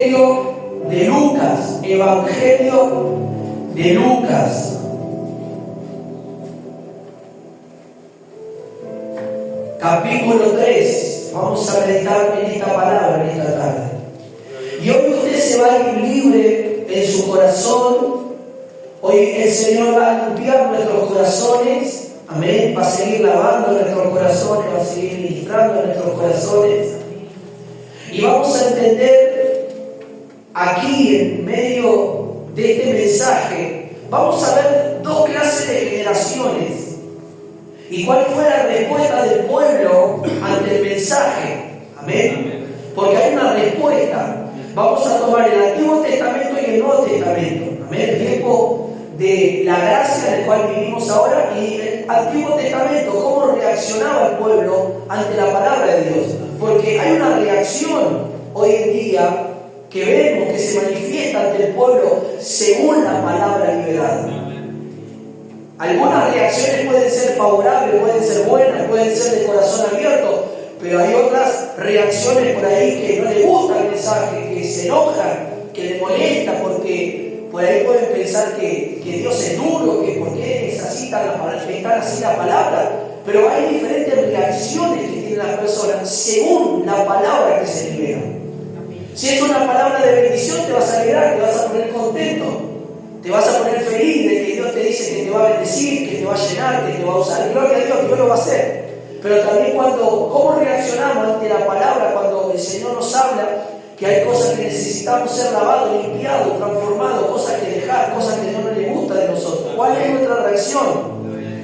Evangelio de Lucas. Capítulo 3. Vamos a meditar en esta palabra en esta tarde. Y hoy usted se va a ir libre en su corazón. Hoy el Señor va a limpiar nuestros corazones. Amén. Va a seguir lavando nuestros corazones, va a seguir ministrando nuestros corazones. Y vamos a entender aquí, en medio de este mensaje, vamos a ver dos clases de generaciones. ¿Y cuál fue la respuesta del pueblo ante el mensaje? Amén. Porque hay una respuesta. Vamos a tomar el Antiguo Testamento y el Nuevo Testamento. Amén. El tiempo de la gracia en el cual vivimos ahora y el Antiguo Testamento, cómo reaccionaba el pueblo ante la palabra de Dios. Porque hay una reacción hoy en día que vemos que se manifiesta ante el pueblo según la palabra liberada. Algunas reacciones pueden ser favorables, pueden ser buenas, pueden ser de corazón abierto, pero hay otras reacciones por ahí que no le gusta el mensaje, que se enojan, que le molesta, porque por ahí pueden pensar que Dios es duro, que por qué es así tan así la palabra. Pero hay diferentes reacciones que tienen las personas según la palabra que se libera. Si es una palabra de bendición, te vas a alegrar, te vas a poner contento, te vas a poner feliz de que Dios te dice que te va a bendecir, que te va a llenar, que te va a usar. Gloria a Dios, Dios lo va a hacer. Pero también cómo reaccionamos ante la palabra cuando el Señor nos habla que hay cosas que necesitamos ser lavados, limpiados, transformados, cosas que dejar, cosas que no le gusta de nosotros. ¿Cuál es nuestra reacción?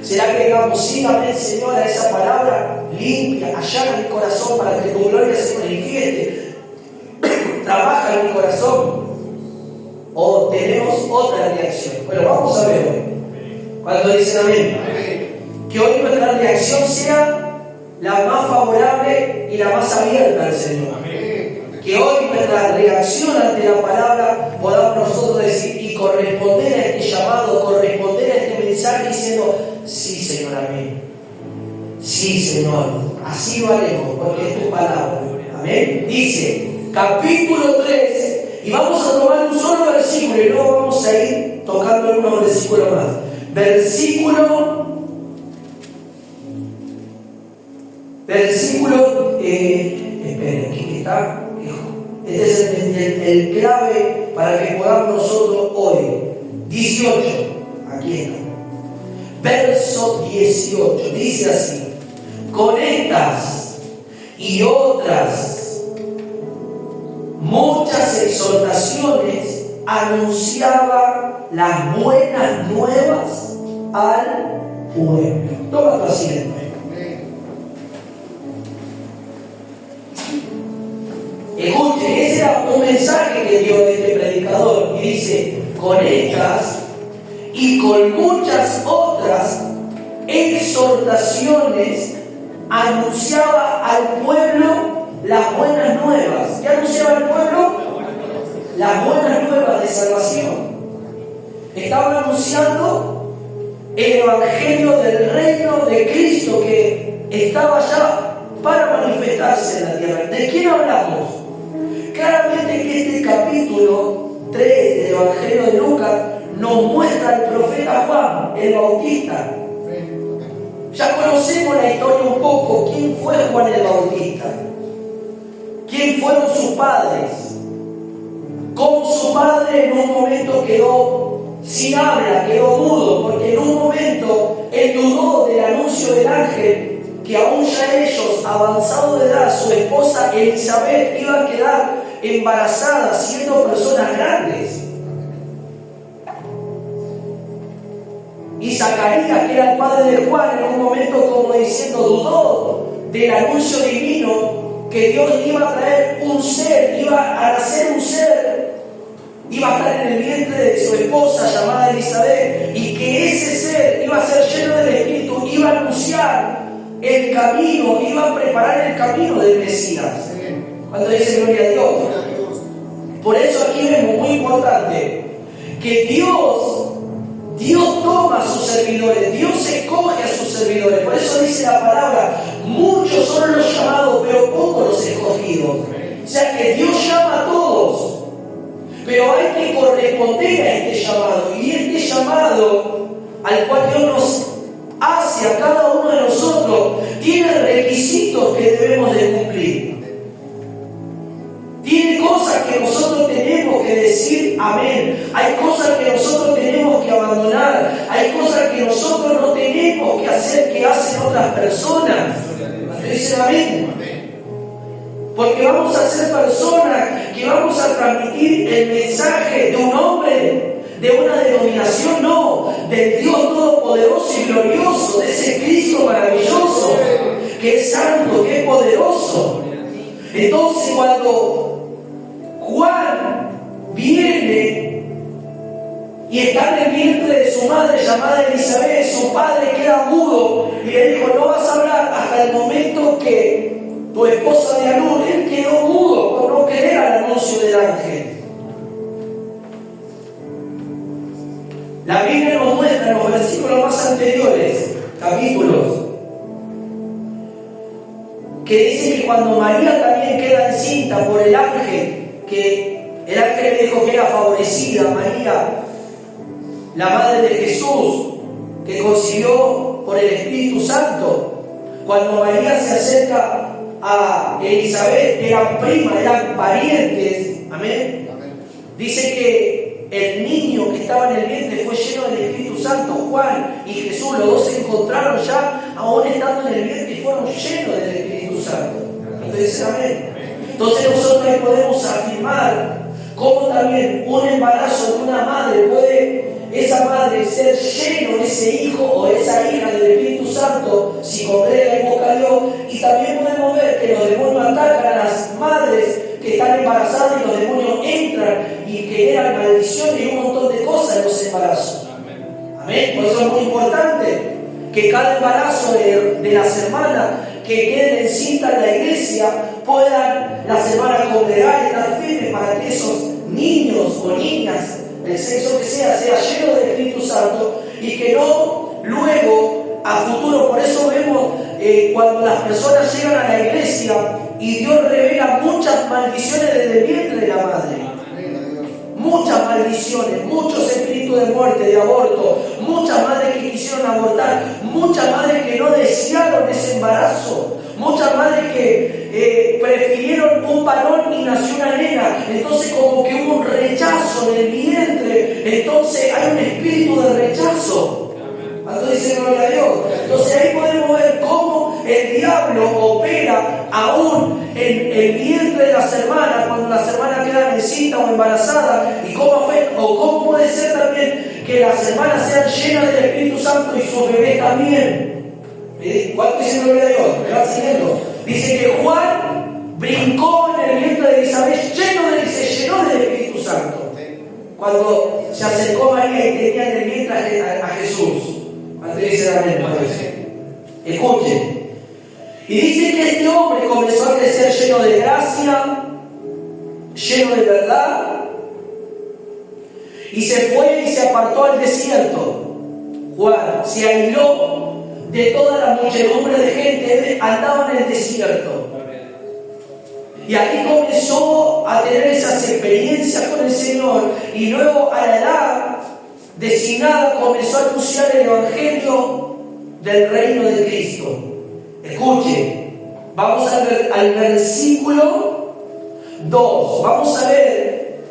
¿Será que digamos sí, amén, Señor, a esa palabra limpia, allana mi corazón para que tu gloria se manifieste? Trabaja en mi corazón. O tenemos otra reacción. Bueno, vamos a ver hoy. Cuando dicen amén, que hoy nuestra reacción sea la más favorable y la más abierta al Señor. Que hoy nuestra reacción ante la palabra podamos nosotros decir y corresponder a este llamado, corresponder a este mensaje diciendo sí, Señor, amén. Sí, Señor, así lo haremos porque es tu palabra. Amén. Dice capítulo 3, y vamos a tomar un solo versículo y luego vamos a ir tocando algunos versículos más. Esperen, aquí está. Este es el clave para que podamos nosotros hoy. 18, aquí está. Verso 18, dice así: con estas y otras muchas exhortaciones anunciaba las buenas nuevas al pueblo. Toma tu asiento. Escuchen, ese era un mensaje que dio este predicador y dice: con estas y con muchas otras exhortaciones anunciaba al pueblo las buenas nuevas. ¿Qué anunciaba al pueblo? Las buenas nuevas de salvación. Estaba anunciando el evangelio del reino de Cristo que estaba ya para manifestarse en la tierra. ¿De quién hablamos? Claramente que este capítulo 3 del evangelio de Lucas nos muestra al profeta Juan, el Bautista. Ya conocemos la historia un poco. ¿Quién fue Juan el Bautista? ¿Quién fueron sus padres? Cómo su padre en un momento quedó sin habla, quedó mudo, porque en un momento él dudó del anuncio del ángel que aún ya ellos, avanzados de edad, su esposa Elizabeth iba a quedar embarazada siendo personas grandes. Y Zacarías, que era el padre de Juan, en un momento como diciendo, dudó del anuncio divino que Dios iba a traer un ser, iba a nacer un ser, iba a estar en el vientre de su esposa llamada Elizabeth, y que ese ser iba a ser lleno del Espíritu, iba a anunciar el camino, iba a preparar el camino del Mesías. Cuando dice gloria a Dios. Por eso aquí vemos, muy importante, que Dios toma a sus servidores, Dios escoge a sus servidores. Por eso dice la palabra: muchos son los llamados, pero pocos los escogidos. O sea que Dios llama a todos, responder a este llamado. Y este llamado al cual Dios nos hace a cada uno de nosotros tiene requisitos que debemos de cumplir. Tiene cosas que nosotros tenemos que decir amén. Hay cosas que nosotros tenemos que abandonar. Hay cosas que nosotros no tenemos que hacer que hacen otras personas. Dicen amén. Porque vamos a ser personas que vamos a transmitir el mensaje de un hombre, de una denominación, no, del Dios todopoderoso y glorioso, de ese Cristo maravilloso, que es santo, que es poderoso. Entonces cuando Juan viene y está en el vientre de su madre llamada Elizabeth, su padre queda mudo y le dijo: no vas a hablar hasta el momento que tu esposa de Alún. Él quedó mudo por no querer al anuncio del ángel. La Biblia nos muestra en los versículos más anteriores, capítulos, que dice que cuando María también queda encinta por el ángel, que el ángel le dijo que era favorecida, María, la madre de Jesús, que concibió por el Espíritu Santo, cuando María se acerca a Elizabeth, eran primas, eran parientes, amén. Dice que el niño que estaba en el vientre fue lleno del Espíritu Santo. Juan y Jesús, los dos se encontraron ya aún estando en el vientre y fueron llenos del Espíritu Santo. Entonces, amén. Entonces nosotros ahí podemos afirmar cómo también un embarazo de una madre puede, esa madre, ser lleno de ese hijo o esa hija del Espíritu Santo si congrega y busca a Dios. Y también podemos ver que los demonios atacan a las madres que están embarazadas y los demonios entran y generan maldiciones y un montón de cosas en los embarazos. Amén. Por eso es muy importante que cada embarazo de las hermanas que queden encintas en la iglesia puedan las hermanas congregar y estar firmes para que esos niños o niñas del sexo que sea lleno del Espíritu Santo y que no luego a futuro. Por eso vemos cuando las personas llegan a la iglesia y Dios revela muchas maldiciones desde el vientre de la madre. Muchas maldiciones, muchos espíritus de muerte, de aborto, muchas madres que quisieron abortar, muchas madres que no desearon ese embarazo, muchas madres que prefirieron un varón y nació una nena. Entonces como que hubo un rechazo en el vientre, entonces hay un espíritu de rechazo. Cuando dice gloria a Dios. Entonces ahí podemos ver cómo el diablo opera aún en el vientre de las hermanas, cuando las hermanas quedan encintas o embarazadas, y cómo afecta, o cómo puede ser también que las hermanas sean llenas del Espíritu Santo y sus bebés también. ¿Cuánto dice gloria a Dios? ¿Me va siguiendo? Dice que Juan brincó en el vientre de Elizabeth, se llenó del Espíritu Santo. Cuando se acercó María y tenía en el vientre a Jesús. Escuchen. Y dice que este hombre comenzó a crecer lleno de gracia, lleno de verdad, y se fue y se apartó al desierto. Juan se aisló de toda la muchedumbre de gente, andaba en el desierto. Y aquí comenzó a tener esas experiencias con el Señor, y luego a la edad designada comenzó a anunciar el Evangelio del reino de Cristo. Escuchen, vamos al versículo 2. Vamos a ver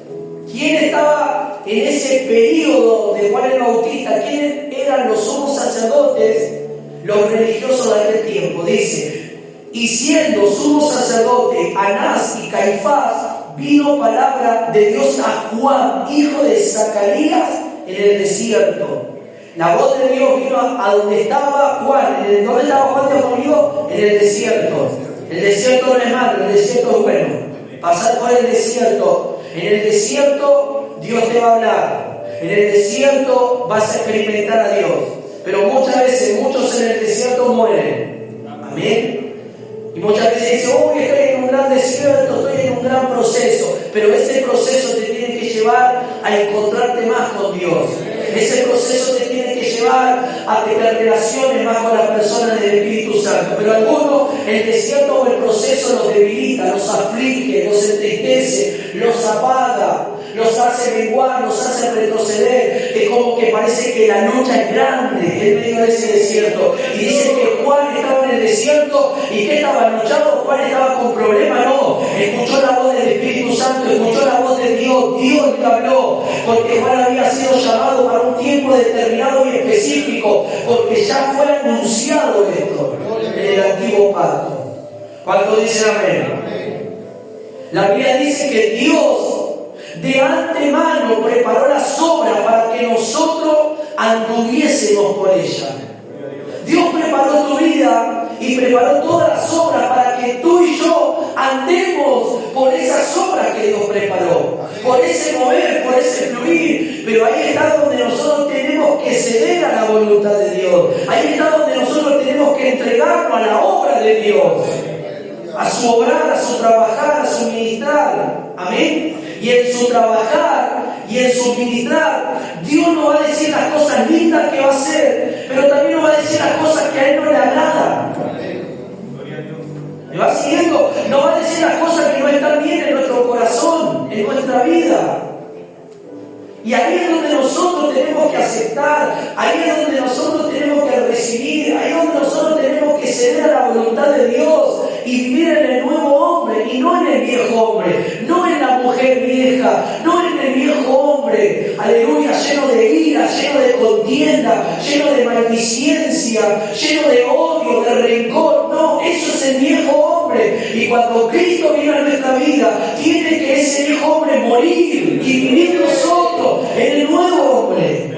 quién estaba en ese periodo de Juan el Bautista, quiénes eran los sumos sacerdotes, los religiosos de aquel tiempo. Dice: y siendo sumo sacerdote Anás y Caifás, vino palabra de Dios a Juan, hijo de Zacarías, en el desierto. La voz de Dios vino a donde estaba Juan. ¿Dónde estaba Juan de Olivo? En el desierto. El desierto no es malo, el desierto es bueno. Pasar por el desierto. En el desierto Dios te va a hablar. En el desierto vas a experimentar a Dios. Pero muchas veces, muchos en el desierto mueren. Amén. Y muchas veces dicen: uy, estoy en un gran desierto, estoy en un gran proceso. Pero ese proceso te tiene que llevar a encontrarte más con Dios. Ese proceso te tiene que llevar a tener relaciones más con las personas del Espíritu Santo. Pero algunos, el desierto o el proceso los debilita, los aflige, los entristece, los apaga, los hace menguar, los hace retroceder, es como que parece que la lucha es grande en medio de ese desierto. Y dice que Juan estaba en el desierto y que estaba luchando, Juan estaba con problemas, no, escuchó la voz del Espíritu Santo, escuchó la voz de Dios, Dios le habló, porque Juan había sido llamado para un tiempo determinado y específico, porque ya fue anunciado esto en el antiguo pacto. ¿Cuánto dicen amén? La Biblia dice que Dios de antemano preparó las obras para que nosotros anduviésemos por ella. Dios preparó tu vida y preparó todas las obras para que tú y yo andemos por esas obras que Dios preparó, por ese mover, por ese fluir. Pero ahí está donde nosotros tenemos que ceder a la voluntad de Dios. Ahí está donde nosotros tenemos que entregarnos a la obra de Dios, a su obrar, a su trabajar, a su ministrar. Amén. Y en su trabajar y en su ministrar, Dios nos va a decir las cosas lindas que va a hacer, pero también nos va a decir las cosas que a Él no le agradan. ¿Me va siguiendo? Nos va a decir las cosas que no están bien en nuestro corazón, en nuestra vida. Y ahí es donde nosotros tenemos que aceptar, ahí es donde nosotros tenemos que recibir, ahí es donde nosotros tenemos que ceder a la voluntad de Dios y vivir en el nuevo hombre y no en el viejo hombre, no en la mujer vieja, no en el viejo hombre, aleluya, lleno de ira, lleno de contienda, lleno de maldicencia, lleno de odio, de rencor. No, eso es el viejo hombre. Y cuando Cristo viene a nuestra vida, tiene que ese viejo hombre morir y vivir nosotros en el nuevo hombre.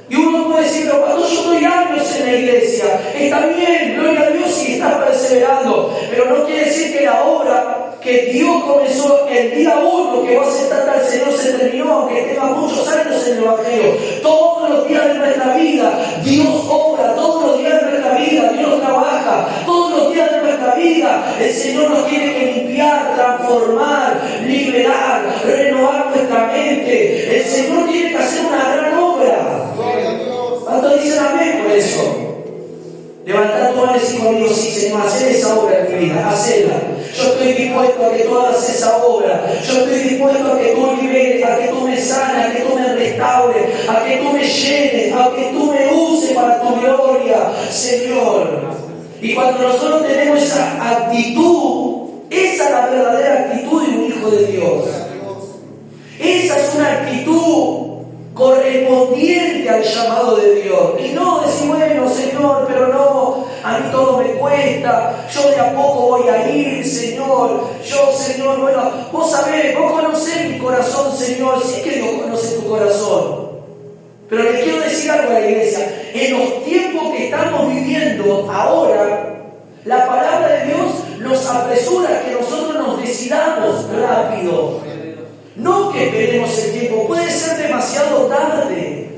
Y uno puede decir, pero cuando yo estoy años en la iglesia, está bien, gloria a Dios si estás perseverando, pero no quiere decir que la obra que Dios comenzó el día 1 que va a aceptar al Señor se terminó, aunque tenga muchos años en el Evangelio. Todos los días de nuestra vida Dios obra, todos los días de nuestra vida Dios trabaja, todos los días de nuestra vida el Señor nos tiene que limpiar, transformar, liberar, renovar nuestra mente. El Señor tiene que hacer una gran obra. ¿Cuántos dicen amén por eso? Levantar tu mano y decir conmigo, sí, Señor, hacer esa obra en mi vida, hacerla. Yo estoy dispuesto a que tú hagas esa obra. Yo estoy dispuesto a que tú liberes, a que tú me sanes, a que tú me restaures, a que tú me llenes, a que tú me uses para tu gloria, Señor. Y cuando nosotros tenemos esa actitud, esa es la verdadera actitud de un hijo de Dios. Esa es una actitud correspondiente al llamado de Dios. Y no decir, bueno, Señor, pero no, a mí todo me cuesta, yo de a poco voy a ir, Señor. Yo, Señor, bueno, vos sabés, vos conocés mi corazón, Señor. Sí que Dios conoce tu corazón. Pero les quiero decir algo a la iglesia. En los tiempos que estamos viviendo ahora, la palabra de Dios nos apresura a que nosotros nos decidamos rápido. No que esperemos el tiempo, puede ser demasiado tarde.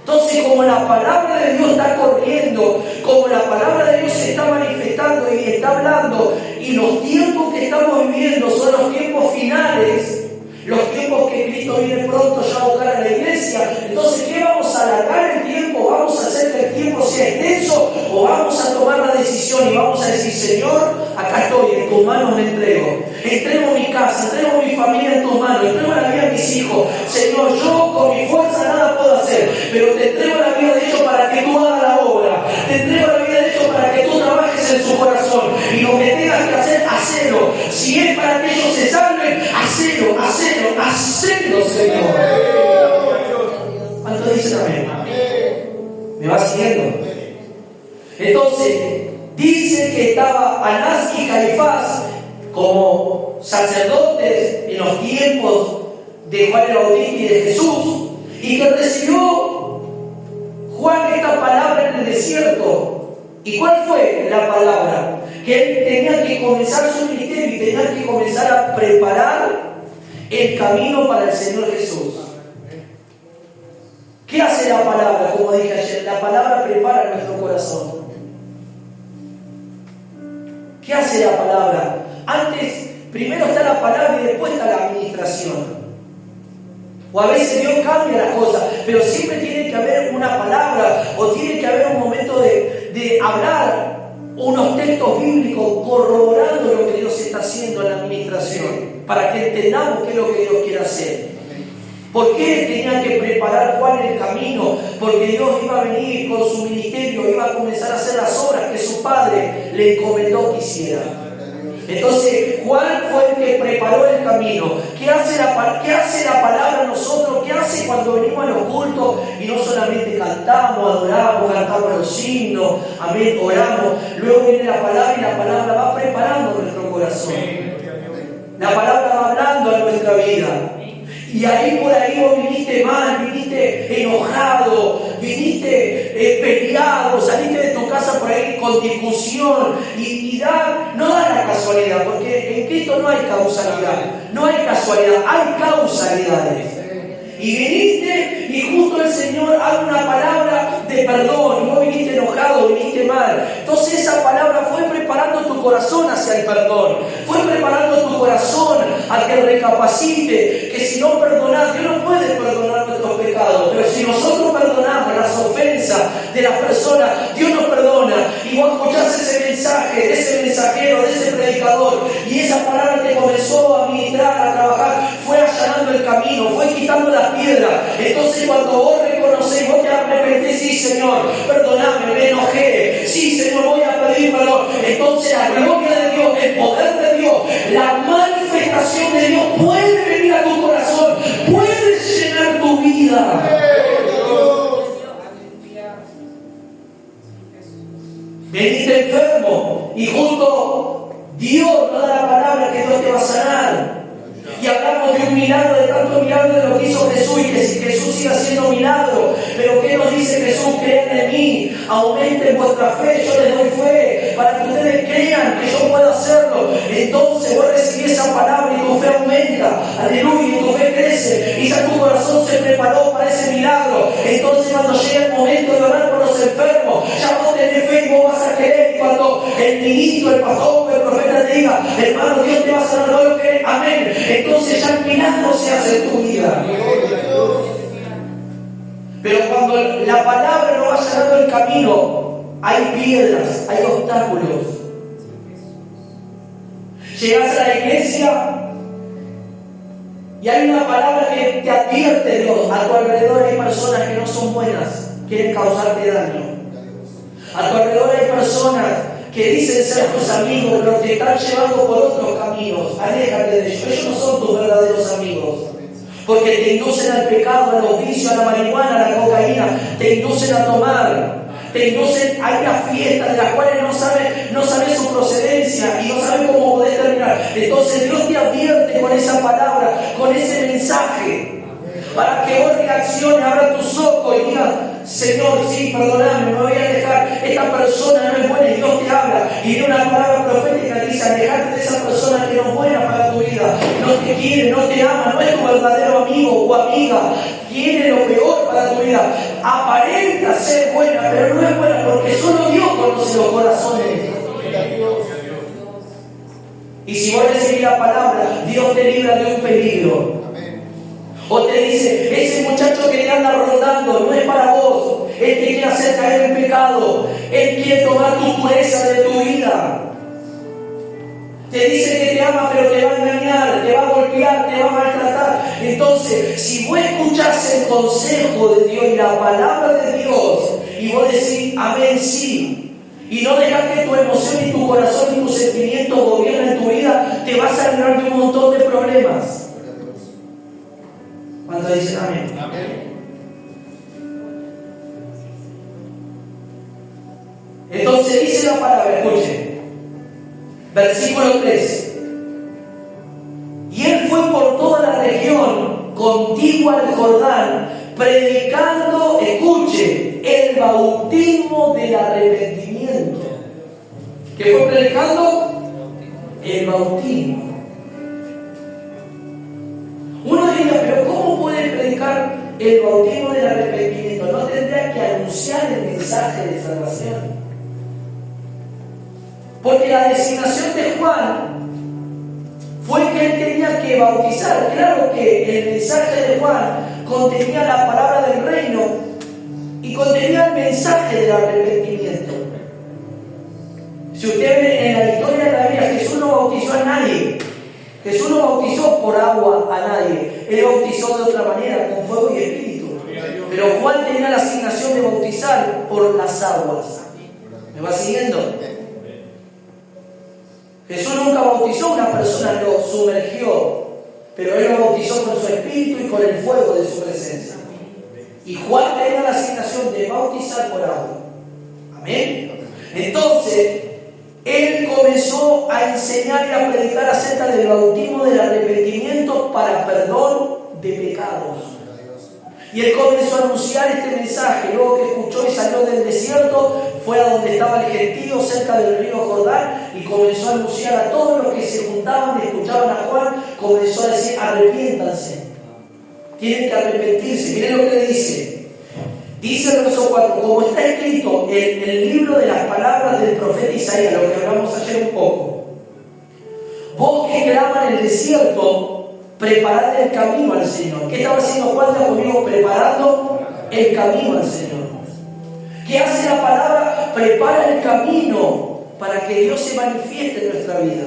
Entonces, como la palabra de Dios está corriendo, como la palabra de Dios se está manifestando y está hablando, y los tiempos que estamos viviendo son los tiempos finales, los tiempos que Cristo viene pronto ya a buscar a la iglesia. Entonces, ¿qué vamos a alargar el tiempo? ¿Vamos a hacer que el tiempo sea extenso? ¿O vamos a tomar la decisión y vamos a decir, Señor, acá estoy, en tus manos me entrego? Entrego mi casa, entrego mi familia en tus manos, entrego la vida de mis hijos. Señor, yo con mi fuerza nada puedo hacer, pero te entrego la vida de ellos para que tú hagas la obra. Te entrego la vida de ellos para que tú trabajes en su corazón. Y lo que tengas que hacer, hacelo. Si es para que ellos se salven, hacelo, hacelo, hacelo, Señor. ¿Cuánto dicen amén? ¿Me va siguiendo? Entonces, dice que estaba Anás y Caifás como sacerdotes en los tiempos de Juan el Bautista y de Jesús, y que recibió Juan esta palabra en el desierto. ¿Y cuál fue la palabra? Que él tenía que comenzar su ministerio y tenía que comenzar a preparar el camino para el Señor Jesús. ¿Qué hace la palabra? Como dije ayer, la palabra prepara nuestro corazón. ¿Qué hace la palabra? Antes, primero está la palabra y después está la administración. O a veces Dios cambia las cosas, pero siempre tiene que haber una palabra o tiene que haber un momento de hablar unos textos bíblicos corroborando lo que Dios está haciendo en la administración, para que entendamos qué es lo que Dios quiere hacer. ¿Por qué tenía que preparar Juan el camino? Porque Dios iba a venir con su ministerio, iba a comenzar a hacer las obras que su padre le encomendó que hiciera. Entonces, Juan fue el que preparó el camino. ¿Qué hace la palabra en nosotros? ¿Qué hace cuando venimos a los cultos y no solamente cantamos, adoramos, cantamos los himnos, amén, oramos? Luego viene la palabra y la palabra va preparando nuestro corazón. La palabra va hablando a nuestra vida. Y ahí por ahí vos viniste mal, viniste enojado, viniste peleado, saliste de tu casa por ahí con discusión y no da la casualidad, porque en Cristo no hay causalidad, no hay casualidad, hay causalidades. Y viniste y justo el Señor habla una palabra de perdón, y vos viniste enojado, viniste mal. Entonces esa palabra fue preparando tu corazón hacia el perdón, fue preparando tu corazón a que recapacite, que si no perdonás, Dios no puede perdonar nuestros pecados, pero si nosotros perdonamos las ofensas de las personas, Dios nos perdona. Y vos escuchás ese mensaje, de ese mensajero, de ese predicador, y esa palabra te comenzó a ministrar, a trabajar, fue allanando el camino, fue quitando las piedras. Entonces cuando vos reconocés, vos te arrepentís, sí Señor, perdoname, me enojé, sí Señor, voy a pedir perdón. Entonces la gloria de Dios, el poder de Dios, la manifestación de Dios puede venir a tu corazón, puede llenar tu vida. Veniste enfermo y justo Dios nos da la palabra que Dios te va a sanar. Y hablamos de un milagro, de tanto milagro de lo que hizo Jesús, y que Jesús siga haciendo milagros. Pero ¿qué nos dice Jesús? Crean en mí, aumenten vuestra fe, yo les doy fe, para que ustedes crean que yo puedo hacerlo. Entonces vos recibís esa palabra y tu fe aumenta, aleluya, y tu fe crece, y ya tu corazón se preparó para ese milagro. Entonces cuando llega el momento de orar por los enfermos, ya vos tenés fe y vos vas a querer. Y cuando el ministro, el pastor, el profeta te diga, hermano, Dios te va a sanar, ¿no lo crees? Amén. Entonces ya el milagro se hace en tu vida. Pero cuando la palabra no va llenando el camino, hay piedras, hay obstáculos. Llegas a la iglesia y hay una palabra que te advierte Dios. A tu alrededor hay personas que no son buenas, quieren causarte daño. A tu alrededor hay personas que dicen ser tus amigos, pero te están llevando por otros caminos. Aléjate de ellos. Ellos no son tus verdaderos amigos. Porque te inducen al pecado, a los vicios, a la marihuana, a la cocaína. Te inducen a tomar. Te inducen a ir a fiestas de las cuales no sabes su procedencia y no sabes cómo poder terminar. Entonces Dios te advierte con esa palabra, con ese mensaje, para que vos reacciones, abras tus ojos y digas, Señor, sí, perdóname, me voy a alejar, esta persona no es buena, y Dios te habla, y de una palabra profética dice, alejate de esa persona que no es buena para tu vida, no te quiere, no te ama, no es tu verdadero amigo o amiga, quiere lo peor para tu vida, aparenta ser buena, pero no es buena, porque solo Dios conoce los corazones. Y si vos recibís la palabra, Dios te libra de un peligro. O te dice, ese muchacho que te anda rondando no es para vos, él te quiere hacer caer en pecado, él quiere tomar tu pureza de tu vida. Te dice que te ama, pero te va a engañar, te va a golpear, te va a maltratar. Entonces, si vos escuchás el consejo de Dios y la palabra de Dios, y vos decís, amén, sí, y no dejás que tu emoción y tu corazón y tus sentimientos gobiernen tu vida, te vas a librar de un montón de problemas. Cuando dicen amén. Amén. Entonces dice la palabra, escuchen, versículo 3. Y él fue por toda la región contigua al Jordán, predicando, escuche, el bautismo del arrepentimiento. ¿Qué fue predicando? El bautismo. Uno diría, pero ¿cómo puede predicar el bautismo del arrepentimiento? ¿No tendría que anunciar el mensaje de salvación? Porque la designación de Juan fue que él tenía que bautizar. Claro que el mensaje de Juan contenía la palabra del reino y contenía el mensaje del arrepentimiento. Si usted ve en la historia de la Biblia, Jesús no bautizó a nadie. Jesús no bautizó por agua a nadie. Él bautizó de otra manera, con fuego y espíritu. Pero Juan tenía la asignación de bautizar por las aguas. ¿Me va siguiendo? Jesús nunca bautizó a una persona, lo sumergió, pero Él lo bautizó con su espíritu y con el fuego de su presencia. Y Juan tenía la asignación de bautizar por agua. Amén. Entonces, Él comenzó a enseñar y a predicar acerca del bautismo del arrepentimiento para perdón de pecados. Y Él comenzó a anunciar este mensaje. Luego que escuchó y salió del desierto, fue a donde estaba el gentío, cerca del río Jordán, y comenzó a anunciar a todos los que se juntaban y escuchaban a Juan. Comenzó a decir: arrepiéntanse, tienen que arrepentirse. Miren lo que le dice. Dice el verso 4: como está escrito en el libro de las palabras del profeta Isaías, lo que hablamos ayer un poco. Vos que claman en el desierto, preparad el camino al Señor. ¿Qué estaba haciendo Juan de conmigo? Preparando el camino al Señor. ¿Qué hace la palabra? Prepara el camino para que Dios se manifieste en nuestra vida.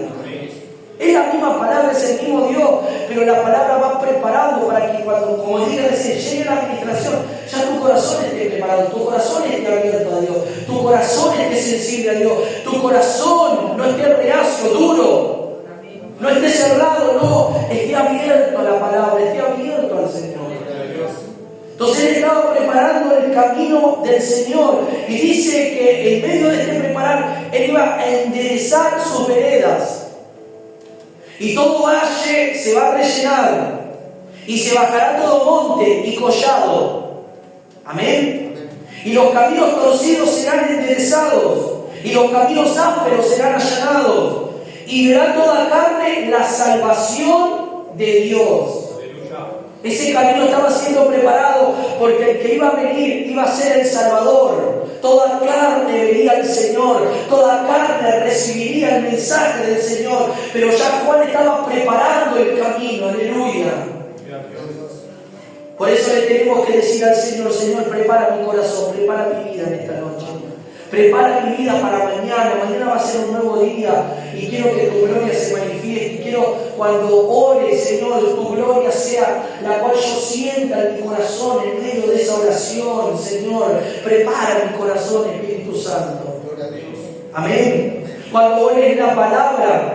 Es la misma palabra, es el mismo Dios, pero la palabra va preparando para que cuando, como dije recién, llegue la administración, ya tu corazón esté preparado, tu corazón esté abierto a Dios, tu corazón esté sensible a Dios, tu corazón no esté reacio, duro, no esté cerrado, no, esté abierto a la palabra, esté abierto al Señor. Entonces Él estaba preparando el camino del Señor y dice que en medio de este preparar, Él iba a enderezar sus veredas. Y todo valle se va a rellenar, y se bajará todo monte y collado. Amén. Y los caminos torcidos serán enderezados, y los caminos ásperos serán allanados, y verá toda carne la salvación de Dios. Ese camino estaba siendo preparado porque el que iba a venir iba a ser el Salvador. Toda carne vería al Señor, toda carne recibiría el mensaje del Señor. Pero ya Juan estaba preparando el camino, aleluya. Por eso le tenemos que decir al Señor: Señor, prepara mi corazón, prepara mi vida en esta noche. Prepara mi vida para mañana. Mañana va a ser un nuevo día y quiero que tu gloria se manifieste. Y quiero, cuando ore, Señor, tu gloria sea la cual yo sienta en mi corazón en medio de esa oración. Señor, prepara mi corazón, Espíritu Santo. Amén. Cuando ores la palabra,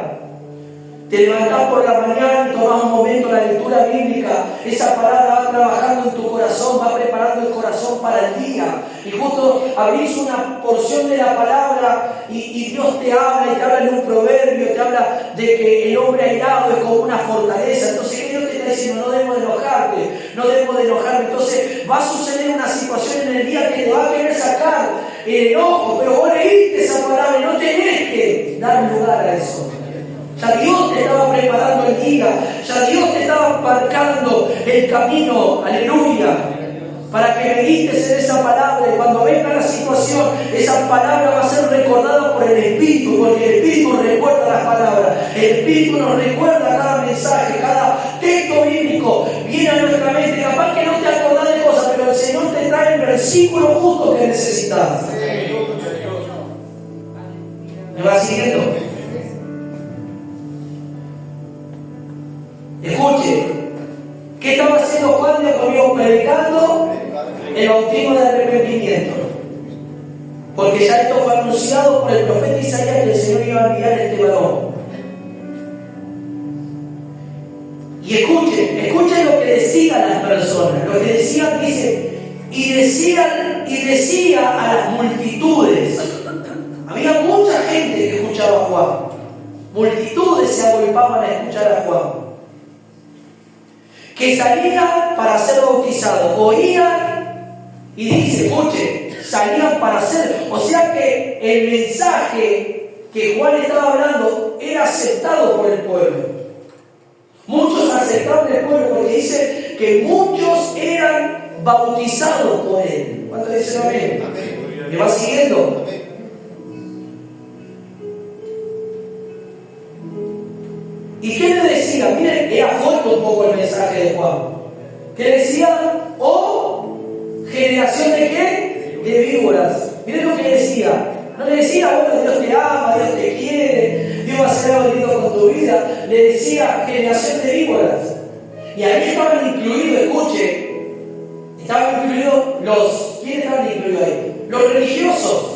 te levantás por la mañana y tomás un momento la lectura bíblica. Esa palabra va trabajando en tu corazón, va preparando el corazón para el día. Y justo abrís una porción de la palabra y Dios te habla en un proverbio, te habla de que el hombre airado es como una fortaleza. Entonces, ¿qué Dios te está diciendo? No debemos de enojarte, no debemos de enojarme. Entonces, va a suceder una situación en el día que te va a querer sacar el enojo, pero vos leíste esa palabra y no tenés que dar lugar a eso. Ya Dios te estaba preparando el día, ya Dios te estaba marcando el camino, aleluya, para que medites en esa palabra y cuando venga la situación, esa palabra va a ser recordada por el Espíritu, porque el Espíritu recuerda las palabras, el Espíritu nos recuerda cada mensaje, cada texto bíblico, viene a nuestra mente, capaz que no te acordás de cosas, pero el Señor te trae el versículo justo que necesitas. ¿Me va siguiendo? Escuche, ¿qué estaba haciendo Juan de conmigo? Predicando el bautismo de arrepentimiento. Porque ya esto fue anunciado por el profeta Isaías que el Señor iba a enviar a este varón. Y escuchen lo que decían las personas. Lo que decían, dice, y decía a las multitudes. Había mucha gente que escuchaba a Juan. Multitudes se agolpaban a escuchar a Juan. Que salían para ser bautizados, oían y dice, escuche, salían para ser, o sea que el mensaje que Juan estaba hablando era aceptado por el pueblo. Muchos aceptaron el pueblo porque dice que muchos eran bautizados por él. ¿Cuántos dicen amén? ¿Me va siguiendo? ¿Y qué le decía? Miren, era fuerte un poco el mensaje de Juan. ¿Qué decía? Oh, generación de qué? De víboras. Miren lo que decía. No le decía, bueno, Dios te ama, Dios te quiere, Dios va a ser algo lindo con tu vida. Le decía, generación de víboras. Y ahí estaban incluidos, escuche, estaban incluidos ¿quiénes estaban incluidos ahí? Los religiosos.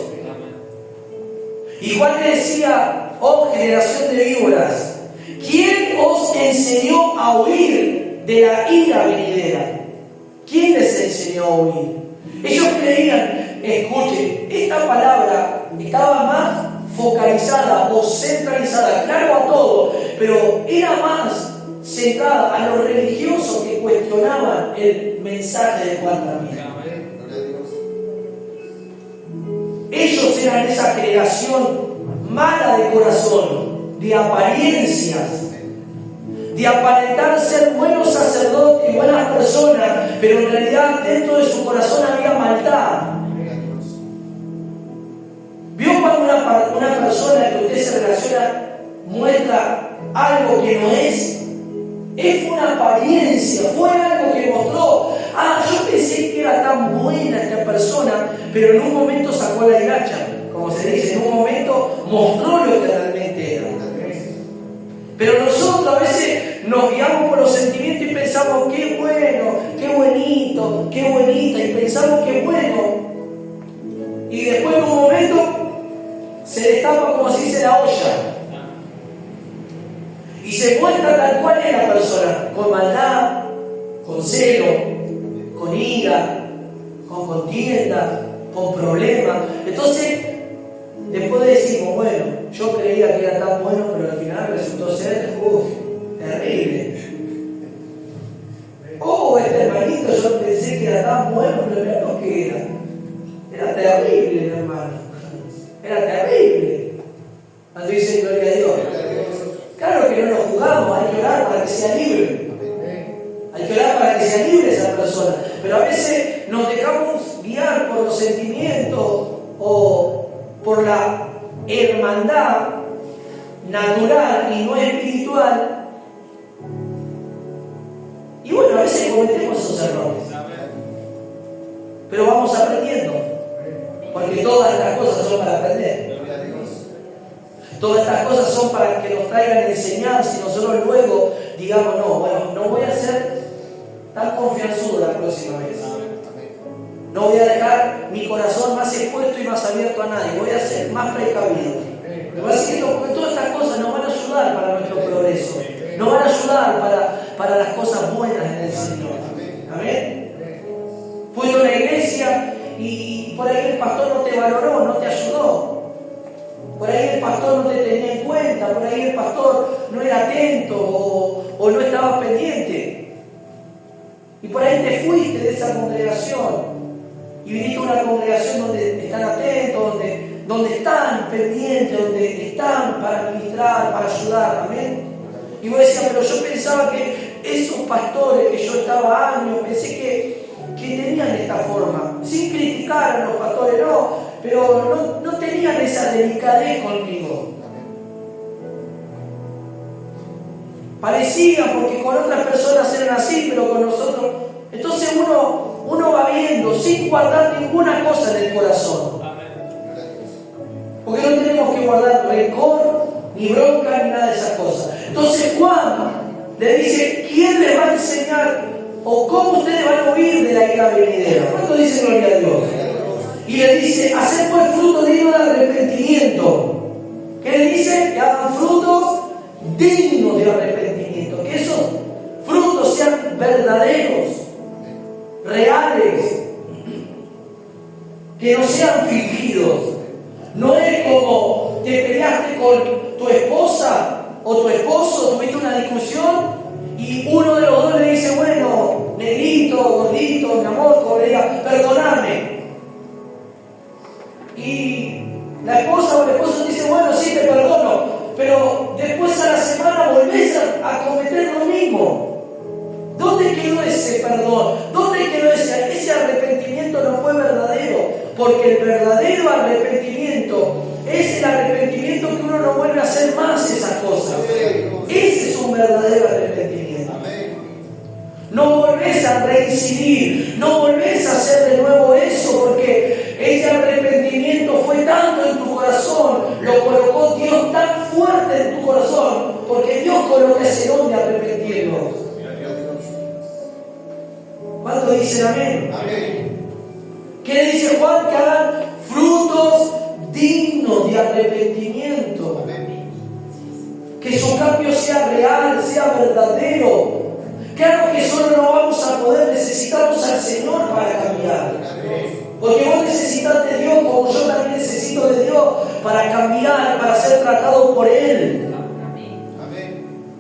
Y Juan le decía, oh generación de víboras, ¿quién os enseñó a huir de la ira venidera? ¿Quién les enseñó a huir? Ellos creían, escuchen, esta palabra estaba más focalizada o centralizada, claro a todo, pero era más centrada a los religiosos que cuestionaban el mensaje de Juan también. Ellos eran esa generación mala de corazón, de apariencias, de aparentar ser buenos sacerdotes y buenas personas, pero en realidad dentro de su corazón había maldad. ¿Vio cuando una persona que usted se relaciona muestra algo que no es? Es una apariencia, fue algo que mostró. Yo pensé que era tan buena esta persona, pero en un momento sacó la hilacha, como se dice, en un momento mostró lo que realmente era. Pero nosotros a veces nos guiamos por los sentimientos y pensamos, qué bueno, qué bonito, qué bonita, y pensamos que bueno. Y después en un momento se destapa, como se dice, la olla. Y se muestra tal cual es la persona, con maldad, con celo, con ira, con contienda, con problemas. Entonces, después decimos, bueno, yo creía que era tan bueno, pero al final resultó ser terrible. Este hermanito, yo pensé que era tan bueno, pero mirá lo que era. Era terrible, hermano. Era terrible. Cuando dice gloria a Dios. Claro que no nos jugamos, hay que orar para que sea libre. Hay que orar para que sea libre esa persona. Pero a veces nos dejamos guiar por los sentimientos o por la hermandad natural y no espiritual. Y bueno, a veces cometemos esos errores. Pero vamos aprendiendo. Porque todas estas cosas son para aprender. Todas estas cosas son para que nos traigan enseñanza y nosotros luego digamos, no voy a ser tan confianzudo la próxima vez. No voy a dejar mi corazón más expuesto y más abierto a nadie. Voy a ser más precavido. Porque todas estas cosas nos van a ayudar para nuestro progreso. Nos van a ayudar para las cosas buenas en el Señor. Amén. Fuiste a una iglesia y por ahí el pastor no te valoró, no te ayudó. Por ahí el pastor no te tenía en cuenta, por ahí el pastor no era atento o no estaba pendiente. Y por ahí te fuiste de esa congregación y viniste a una congregación donde están atentos, donde están pendientes, donde están para ministrar, para ayudar. Amén. Y vos decías, pero yo pensaba que esos pastores que yo estaba años, pensé que tenían esta forma, sin criticar a los pastores, no. Pero no tenían esa delicadez conmigo. Parecía, porque con otras personas eran así, pero con nosotros. Entonces uno va viendo sin guardar ninguna cosa en el corazón. Porque no tenemos que guardar rencor, ni bronca, ni nada de esas cosas. Entonces Juan le dice, ¿quién les va a enseñar o cómo ustedes van a huir de la ira venidera? ¿Cuánto dice gloria a Dios? Y le dice, hacer pues fruto digno de arrepentimiento. ¿Qué le dice? Que hagan frutos dignos de arrepentimiento. Que esos frutos sean verdaderos, reales, que no sean fingidos. No es como te peleaste con tu esposa o tu esposo, tuviste una discusión y uno de los dos le dice, bueno, negrito, gordito, mi amor, como le diga, perdoname. Y la esposa o el esposo dice, bueno, sí, te perdono, pero después a la semana volvés a cometer lo mismo. ¿Dónde quedó ese perdón? ¿Dónde quedó ese arrepentimiento? No fue verdadero, porque el verdadero arrepentimiento es el arrepentimiento que uno no vuelve a hacer más esas cosas. Ese es un verdadero arrepentimiento. No volvés a reincidir, no volvés a hacer de nuevo eso, porque ese arrepentimiento fue tanto en tu corazón, lo colocó Dios tan fuerte en tu corazón, porque Dios coloca ese don de arrepentirnos. ¿Cuántos dicen amén? Amén. ¿Qué le dice Juan? Que hagan frutos dignos de arrepentimiento. Amén. Que su cambio sea real, sea verdadero. Claro que solo no vamos a poder, necesitamos al Señor para cambiar. Porque vos necesitas de Dios, como yo también necesito de Dios para cambiar, para ser tratado por Él.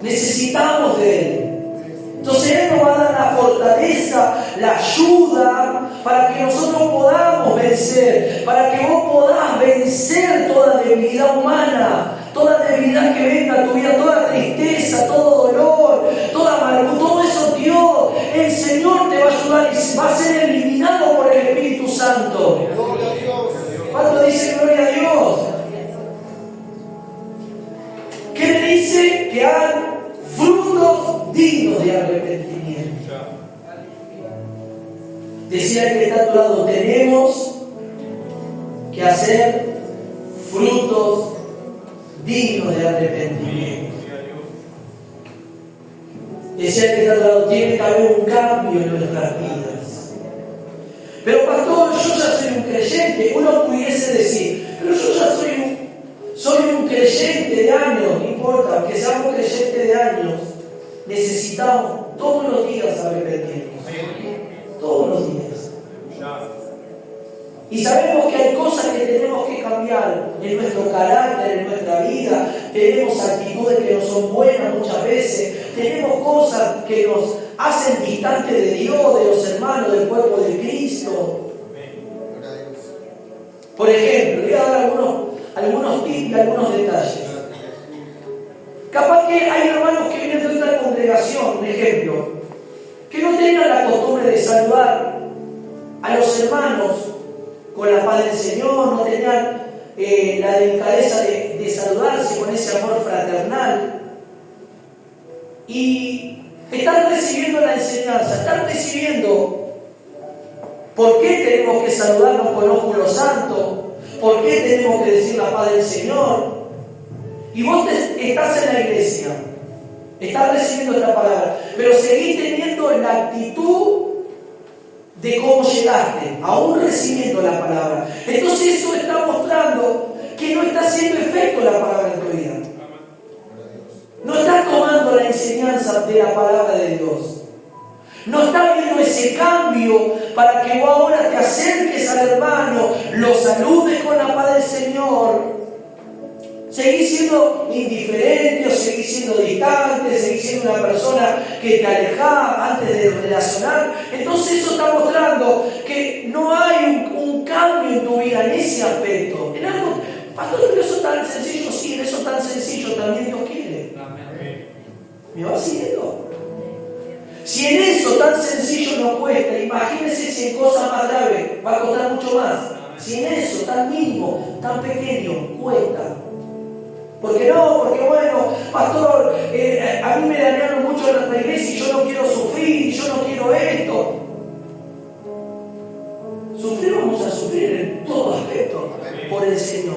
Necesitamos de Él. Entonces Él nos va a dar la fortaleza, la ayuda para que nosotros podamos vencer, para que vos podás vencer toda debilidad humana, toda debilidad que venga a tu vida, toda tristeza, todo dolor, toda amargura, todo eso Dios, el Señor te va a ayudar y va a ser eliminado por el Espíritu Santo. Gloria a Dios. ¿Cuánto dice gloria a Dios? ¿Qué le dice? Que hagan frutos dignos de arrepentimiento. Decía que está a tu lado, tenemos que hacer frutos dignos de arrepentimiento. Decía que está a tu lado, tiene que haber un cambio en nuestras vidas. Pero pastor, yo ya soy un creyente. Uno pudiese decir, pero yo ya soy un creyente de años, no importa, aunque seamos creyentes de años, necesitamos todos los días arrepentirnos. Todos los días. Y sabemos que hay cosas que tenemos que cambiar en nuestro carácter, en nuestra vida. Tenemos actitudes que no son buenas muchas veces. Tenemos cosas que nos hacen distantes de Dios, de los hermanos, del cuerpo de Cristo. Por ejemplo, voy a dar algunos tips y algunos detalles. Capaz que hay hermanos que vienen de otra congregación, un ejemplo, que no tengan la costumbre de saludar a los hermanos con la paz del Señor, no tenían la delicadeza de saludarse con ese amor fraternal. Y están recibiendo la enseñanza, están recibiendo por qué tenemos que saludarnos con ósculo santo, por qué tenemos que decir la paz del Señor. Y vos estás en la iglesia, estás recibiendo esta palabra, pero seguís teniendo la actitud de cómo llegaste, aún recibiendo la palabra. Entonces eso está mostrando que no está haciendo efecto la palabra en tu vida. No estás tomando la enseñanza de la palabra de Dios. No estás viendo ese cambio para que vos ahora te acerques al hermano, lo saludes con la paz del Señor. Seguís siendo indiferente, o seguís siendo distante, seguís siendo una persona que te alejás antes de relacionar. Entonces eso está mostrando que no hay un cambio en tu vida en ese aspecto. En algo, pastor, pero eso tan sencillo, sí, en eso tan sencillo también Dios quiere. ¿Me va siguiendo? Si en eso tan sencillo no cuesta, imagínense si en cosas más graves va a costar mucho más. Si en eso tan mínimo, tan pequeño, cuesta. Porque bueno, pastor, a mí me dañaron mucho en la iglesia y yo no quiero sufrir, yo no quiero esto. Sufrir vamos a sufrir en todo aspecto por el Señor.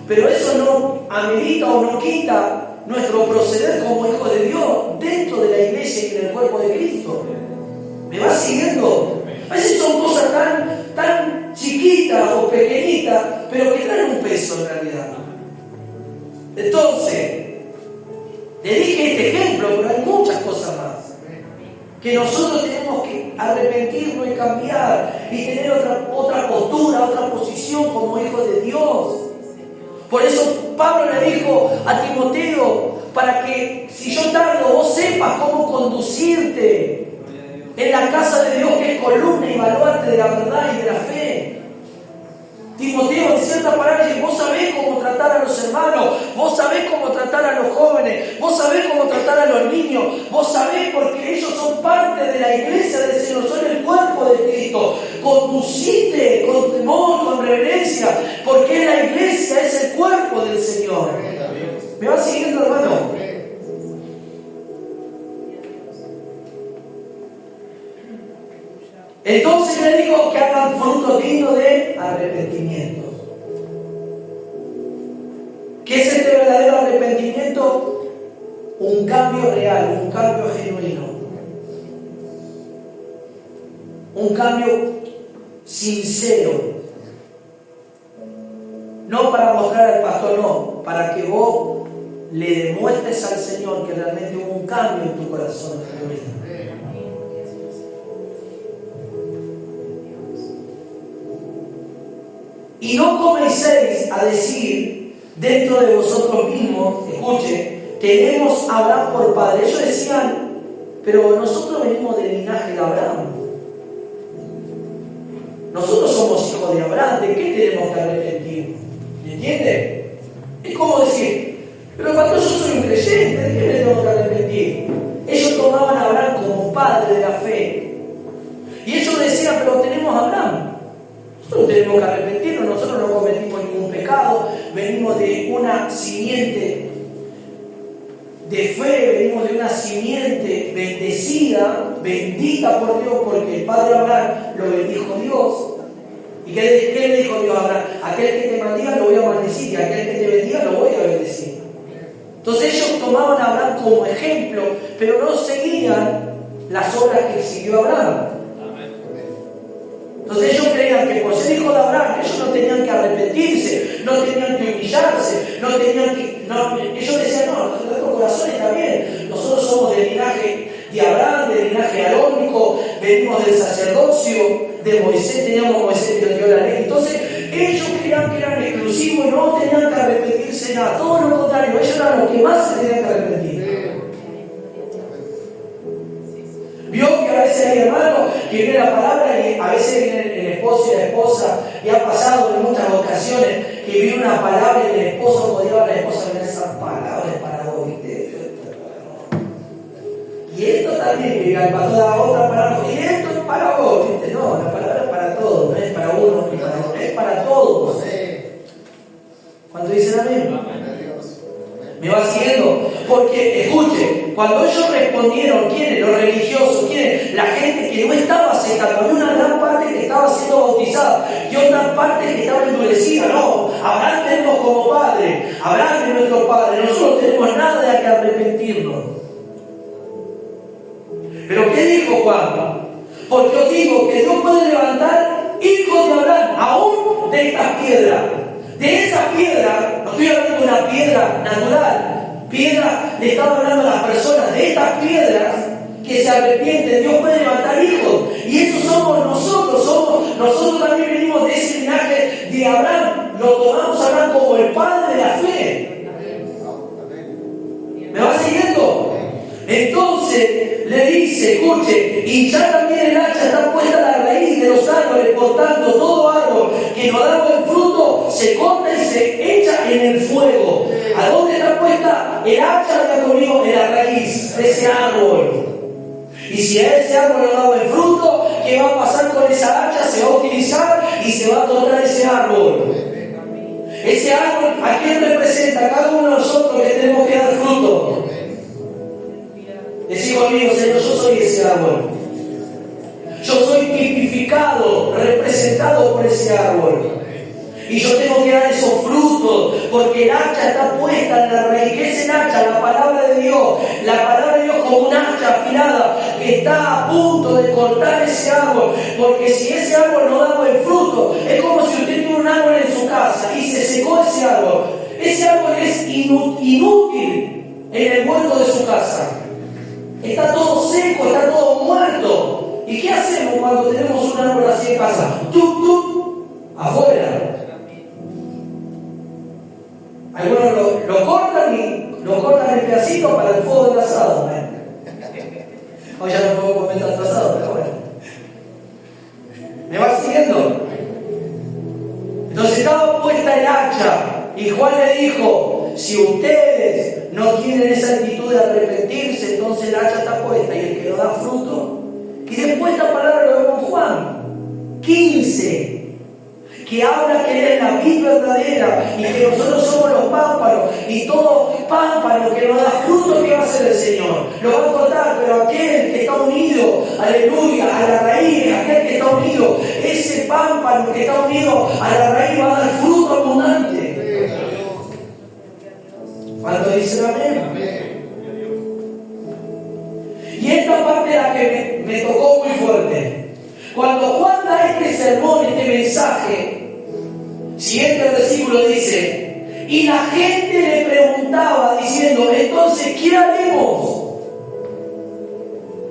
Pero eso no amerita o no quita nuestro proceder como hijos de Dios dentro de la iglesia y en el cuerpo de Cristo. ¿Me va siguiendo? A veces son cosas tan chiquitas o pequeñitas, pero que traen un peso en realidad. Entonces, le dije este ejemplo, pero hay muchas cosas más que nosotros tenemos que arrepentirnos y cambiar y tener otra postura, otra posición como hijos de Dios. Por eso Pablo le dijo a Timoteo, para que si yo tardo vos sepas cómo conducirte en la casa de Dios, que es columna y baluarte de la verdad y de la fe. Timoteo, en cierta palabra, dice, vos sabés cómo tratar a los hermanos, vos sabés cómo tratar a los jóvenes, vos sabés cómo tratar a los niños, vos sabés porque ellos son parte de la iglesia del Señor, son el cuerpo de Cristo. Conducite con temor, con reverencia, porque la iglesia es el cuerpo del Señor. ¿Me va siguiendo, hermano? Entonces le digo que hagan fruto digno de arrepentimiento. ¿Qué es este verdadero arrepentimiento? Un cambio real, un cambio genuino. un cambio sincero. No para mostrar al pastor, no, para que vos le demuestres al Señor que realmente hubo un cambio en tu corazón, en tu vida. Y no comencéis a decir dentro de vosotros mismos, escuche, tenemos a Abraham por padre. Ellos decían, pero nosotros venimos del linaje de Abraham. Nosotros somos hijos de Abraham, ¿de qué tenemos que arrepentirnos? ¿Me entiende? Es como decir, pero pastor, yo soy un creyente, ¿de qué me tengo que arrepentir? Ellos tomaban a Abraham como padre de la fe. Y ellos decían, pero tenemos a Abraham. Nosotros tenemos que arrepentirnos, nosotros no cometimos ningún pecado, venimos de una simiente de fe, venimos de una simiente bendecida, bendita por Dios, porque el padre Abraham lo bendijo Dios. ¿Y qué le dijo Dios a Abraham? Aquel que te maldiga lo voy a maldecir, y aquel que te bendiga lo voy a bendecir. Entonces ellos tomaban a Abraham como ejemplo, pero no seguían las obras que siguió Abraham. Entonces ellos creían que por ser hijo de Abraham, ellos no tenían que arrepentirse, no tenían que humillarse, no tenían que... No, ellos decían, no, nuestro corazón está bien, nosotros somos del linaje de Abraham, del linaje arónico, venimos del sacerdocio de Moisés, teníamos a Moisés que nos dio la ley. Entonces ellos creían que eran exclusivos y no tenían que arrepentirse nada, todo lo contrario, ellos eran los que más se tenían que arrepentir. Vio que a veces hay hermanos que viene la palabra y a veces viene el esposo y la esposa, y ha pasado en muchas ocasiones que viene una palabra y el esposo podía a la esposa ver esa palabra es para vos, ¿viste? Y esto también, y al pastor da otra palabra, y esto es para vos, ¿viste? No, la palabra es para todos, no es para uno ni para otro, es para todos. ¿Cuánto dicen amén? ¿Me va siguiendo? Porque, escuche, cuando ellos respondieron, ¿quiénes? Los religiosos, ¿quiénes? La gente que no estaba aceptando, había una gran parte que estaba siendo bautizada y otra parte que estaba endurecida. No, Abraham tenemos como padre, Abraham es nuestro padre, nosotros tenemos nada de que arrepentirnos. ¿Pero qué dijo Juan? Porque os digo que Dios puede levantar hijos de Abraham, aún de estas piedras. De esa piedra, no estoy hablando de una piedra natural, piedra, le estaba hablando a las personas, de estas piedras que se arrepienten, Dios puede levantar hijos, y eso somos nosotros también venimos de ese linaje de Abraham, lo tomamos a Abraham como el padre de la fe. ¿Me va siguiendo? Entonces le dice, escuche, y ya también el hacha está puesta a la raíz de los árboles, por tanto todo árbol que no da buen fruto se corta y se echa en el fuego. ¿A dónde está puesta el hacha de conmigo? En la raíz de ese árbol. Y si a ese árbol no da buen fruto, ¿qué va a pasar con esa hacha? Se va a utilizar y se va a cortar ese árbol. Ese árbol, ¿a quién representa? A cada uno de nosotros que tenemos que dar fruto. Decí conmigo, Señor, yo soy ese árbol. Yo soy tipificado, representado por ese árbol. Y yo tengo que dar esos frutos, porque el hacha está puesta en la raíz. ¿Qué es el hacha? La palabra de Dios. La palabra de Dios como un hacha afilada que está a punto de cortar ese árbol. Porque si ese árbol no da buen fruto, es como si usted tiene un árbol en su casa y se secó ese árbol. Ese árbol es inútil en el huerto de su casa. Está todo seco, está todo muerto. ¿Y qué hacemos cuando tenemos un árbol así en casa? ¡Tup, tup! Afuera. Algunos lo cortan y lo cortan en pedacitos para el fuego del asado. Hoy ya no puedo comer tanto asado, pero bueno. ¿Me va siguiendo? Entonces estaba puesta el hacha y Juan le dijo, si ustedes no tienen esa actitud de arrepentirse, entonces el hacha está puesta y el que no da fruto. Y después esta palabra lo vemos en Juan 15, que habla que Él es la vid verdadera y que nosotros somos los pámpanos, y todo pámpano que no da fruto, ¿qué va a hacer el Señor? Lo va a cortar, pero aquel que está unido, aleluya, a la raíz, aquel que está unido, ese pámpano que está unido a la raíz va a dar fruto abundante. ¿Cuánto dicen amén? Y esta parte es la que me tocó muy fuerte. Cuando mensaje, siguiente versículo dice, y la gente le preguntaba diciendo, entonces, ¿qué haremos?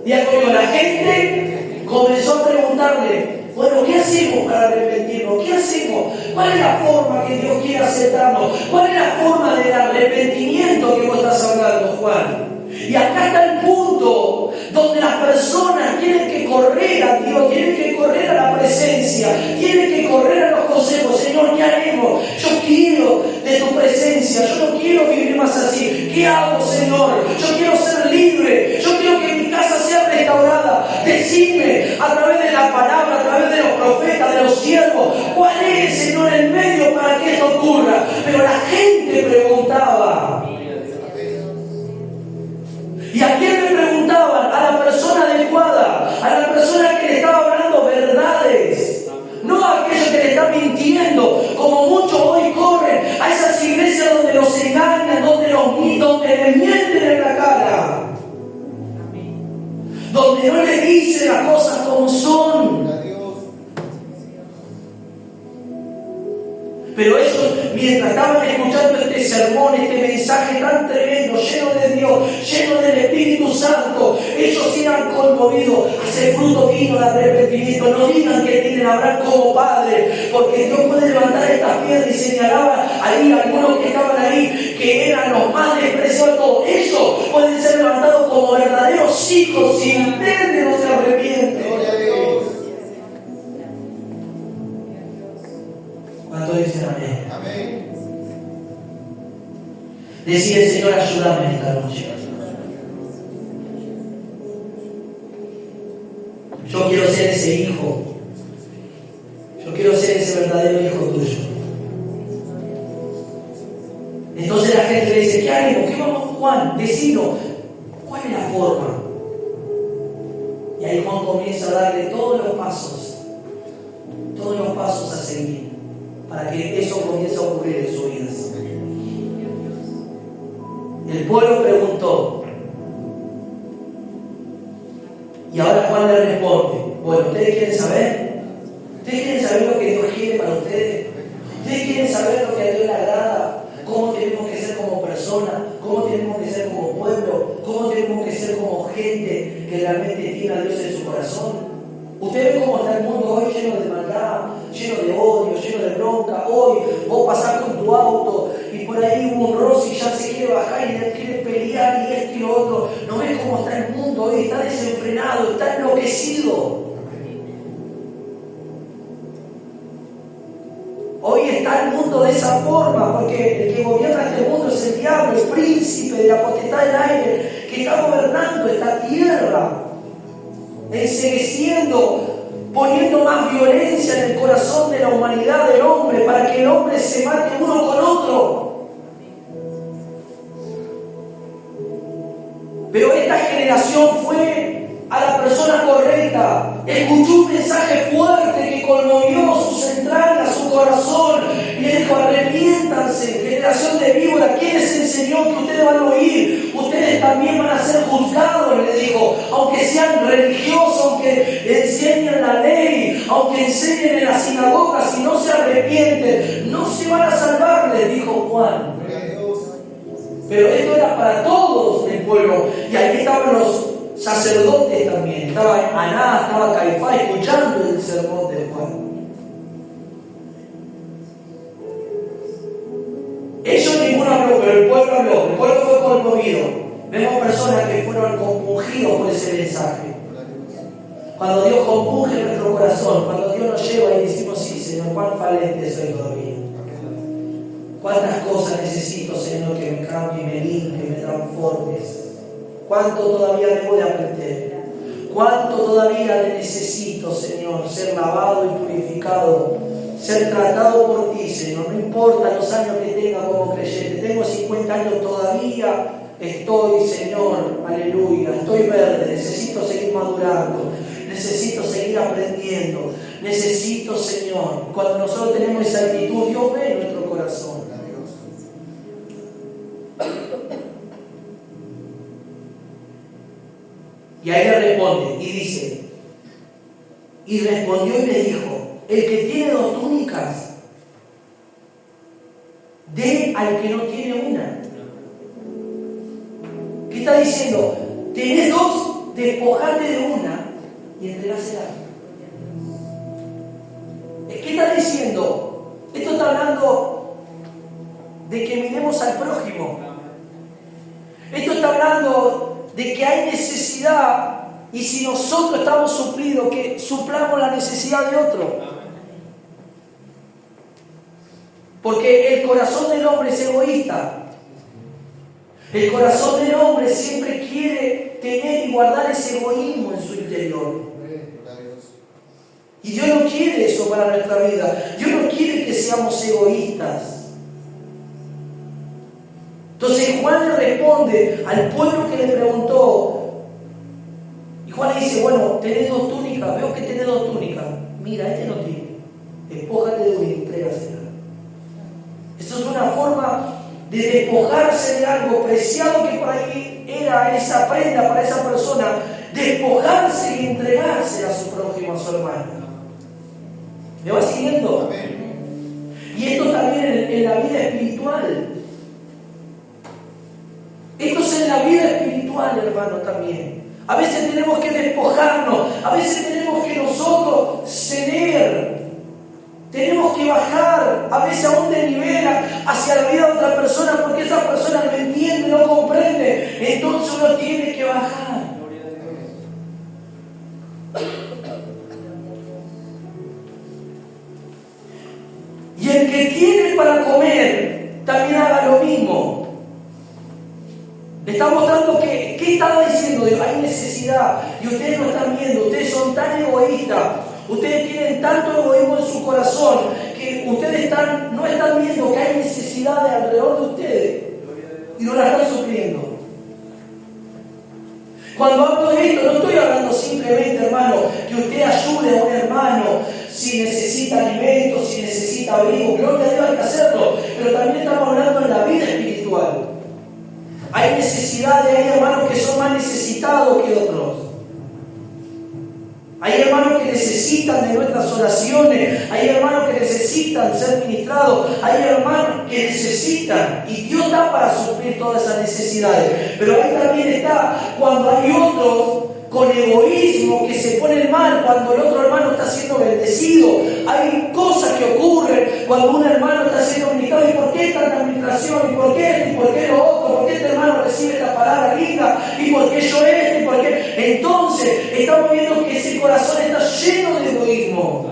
Diga conmigo, la gente comenzó a preguntarle, bueno, ¿qué hacemos para arrepentirnos? ¿Qué hacemos? ¿Cuál es la forma que Dios quiere aceptarnos? ¿Cuál es la forma del arrepentimiento que vos estás hablando, Juan? Y acá está el punto donde las personas tienen que correr a Dios, tienen que correr a la presencia, tienen que correr a los consejos. Señor, ¿qué haremos? Yo quiero de tu presencia, yo no quiero vivir más así. ¿Qué hago, Señor? Yo quiero ser libre, yo quiero que mi casa sea restaurada. Decidme a través de la palabra, a través de los profetas, de los siervos, ¿cuál es, Señor, el medio para que esto ocurra? Pero la gente preguntaba. ¿Y a quién le preguntaban? A la persona adecuada, a la persona que le estaba hablando verdades, no a aquellos que le están mintiendo, como muchos hoy corren a esas iglesias donde los engañan, donde les mienten en la cara, donde no les dicen las cosas como son. Pero ellos, mientras estaban escuchando este sermón, este mensaje tan tremendo, lleno de Dios, lleno del Espíritu Santo, ellos eran conmovidos. Hace fruto digno de arrepentimiento. No digan que tienen a Abraham como padre, porque Dios puede levantar estas piedras. Y señalaban ahí algunos que estaban ahí, que eran los más despreciados de todos. Ellos pueden ser levantados como verdaderos hijos si ustedes no se arrepienten. ¿Cuánto dicen amén? Amén. Decía el Señor, ayúdame esta noche. Yo quiero ser ese hijo. Yo quiero ser ese verdadero hijo tuyo. Entonces la gente le dice, ¿qué haremos? ¿Qué vamos, Juan? Decinos, ¿cuál es la forma? Y ahí Juan comienza a darle todos los pasos a seguir, para que eso comience a ocurrir en su vida. El pueblo preguntó, y ahora Juan le responde, bueno, ¿ustedes quieren saber? ¿Ustedes quieren saber lo que Dios quiere para ustedes? ¿Ustedes quieren saber lo que a Dios le agrada? ¿Cómo tenemos que ser como personas? ¿Cómo tenemos que ser como pueblo? ¿Cómo tenemos que ser como gente que realmente tiene a Dios en su corazón? Usted ve cómo está el mundo hoy, lleno de maldad, lleno de odio, lleno de bronca. Hoy vos pasás con tu auto y por ahí hubo un roce y ya se quiere bajar y quiere pelear y esto y lo otro. ¿No ves cómo está el mundo hoy? Está desenfrenado, está enloquecido. Hoy está el mundo de esa forma, porque el que gobierna este mundo es el diablo, el príncipe de la potestad del aire, que está gobernando esta tierra, encegueciendo, poniendo más violencia en el corazón de la humanidad del hombre, para que el hombre se mate uno con otro. Pero esta generación fue a la persona correcta, escuchó un mensaje fuerte que conmovió sus entrañas, su corazón, y le dijo, arrepiéntanse, generación de víbora. ¿Quién les enseñó que ustedes van a oír? Ustedes también van a ser juzgados, le dijo, aunque sean religiosos, aunque enseñen la ley, aunque enseñen en las sinagogas, si no se arrepienten, no se van a salvar, les dijo Juan. Pero esto era para todos el pueblo, y ahí estaban los sacerdotes también, estaba Anás, estaba Caifás escuchando el sermón de Juan. Ellos ninguno habló, pero el pueblo habló, el pueblo fue conmovido. Vemos personas que fueron compungidos por ese mensaje. Cuando Dios compunge nuestro corazón, cuando Dios nos lleva y decimos, sí, Señor, cuán falente soy todavía. Cuántas cosas necesito, Señor, que me cambie, me limpie, me transformes. ¿Cuánto todavía debo de aprender? ¿Cuánto todavía necesito, Señor, ser lavado y purificado, ser tratado por ti, Señor? No importa los años que tenga como creyente. Tengo 50 años todavía, estoy, Señor, aleluya, estoy verde, necesito seguir madurando, necesito seguir aprendiendo, necesito, Señor. Cuando nosotros tenemos esa actitud, Dios ve nuestro corazón. Y ahí le responde y dice, y respondió y le dijo, el que tiene 2 túnicas, dé al que no tiene una. ¿Qué está diciendo? Tenés 2, despojate de una y entregásela. ¿Qué está diciendo? Esto está hablando de que miremos al prójimo. Esto está hablando de que hay necesidad y si nosotros estamos suplidos, que suplamos la necesidad de otro. Porque el corazón del hombre es egoísta. El corazón del hombre siempre quiere tener y guardar ese egoísmo en su interior. Y Dios no quiere eso para nuestra vida. Dios no quiere que seamos egoístas. Entonces Juan le responde al pueblo que le preguntó. Y Juan le dice, bueno, tenés 2 túnicas, veo que tenés 2 túnicas. Mira, este no tiene. Despójate de una y entrégasela. Esto es una forma de despojarse de algo preciado que por ahí era esa prenda para esa persona, despojarse y entregarse a su prójimo, a su hermano. ¿Me va siguiendo? Y esto también en la vida espiritual. Esto es en la vida espiritual, hermano, también. A veces tenemos que despojarnos, a veces tenemos que nosotros ceder. Tenemos que bajar a veces a un desnivel hacia la vida de otra persona porque esa persona no entiende, no comprende. Entonces uno tiene que bajar. Y el que tiene para comer también haga lo mismo. Le está mostrando que, ¿qué estaba diciendo? Hay necesidad y ustedes no están viendo, ustedes son tan egoístas. Ustedes tienen tanto egoísmo en su corazón que ustedes no están viendo que hay necesidades alrededor de ustedes y no la están supliendo. Cuando hablo de esto, no estoy hablando simplemente, hermano, que usted ayude a un hermano si necesita alimentos, si necesita abrigo. Gloria a Dios, hay que hacerlo. Pero también estamos hablando en la vida espiritual. Hay necesidades, hay hermanos que son más necesitados que otros. Hay hermanos que necesitan de nuestras oraciones, hay hermanos que necesitan ser ministrados, hay hermanos que necesitan, y Dios da para suplir todas esas necesidades. Pero ahí también está cuando hay otros con egoísmo que se ponen mal cuando el otro hermano está siendo bendecido. Hay cosas que ocurren cuando un hermano está siendo ministrado. ¿Y por qué tanta administración? ¿Y por qué esto? ¿Y por qué lo otro? ¿Por qué este hermano recibe esta palabra linda? ¿Y por qué yo esto? ¿Y por qué? Entonces estamos viendo que ese corazón está lleno de egoísmo.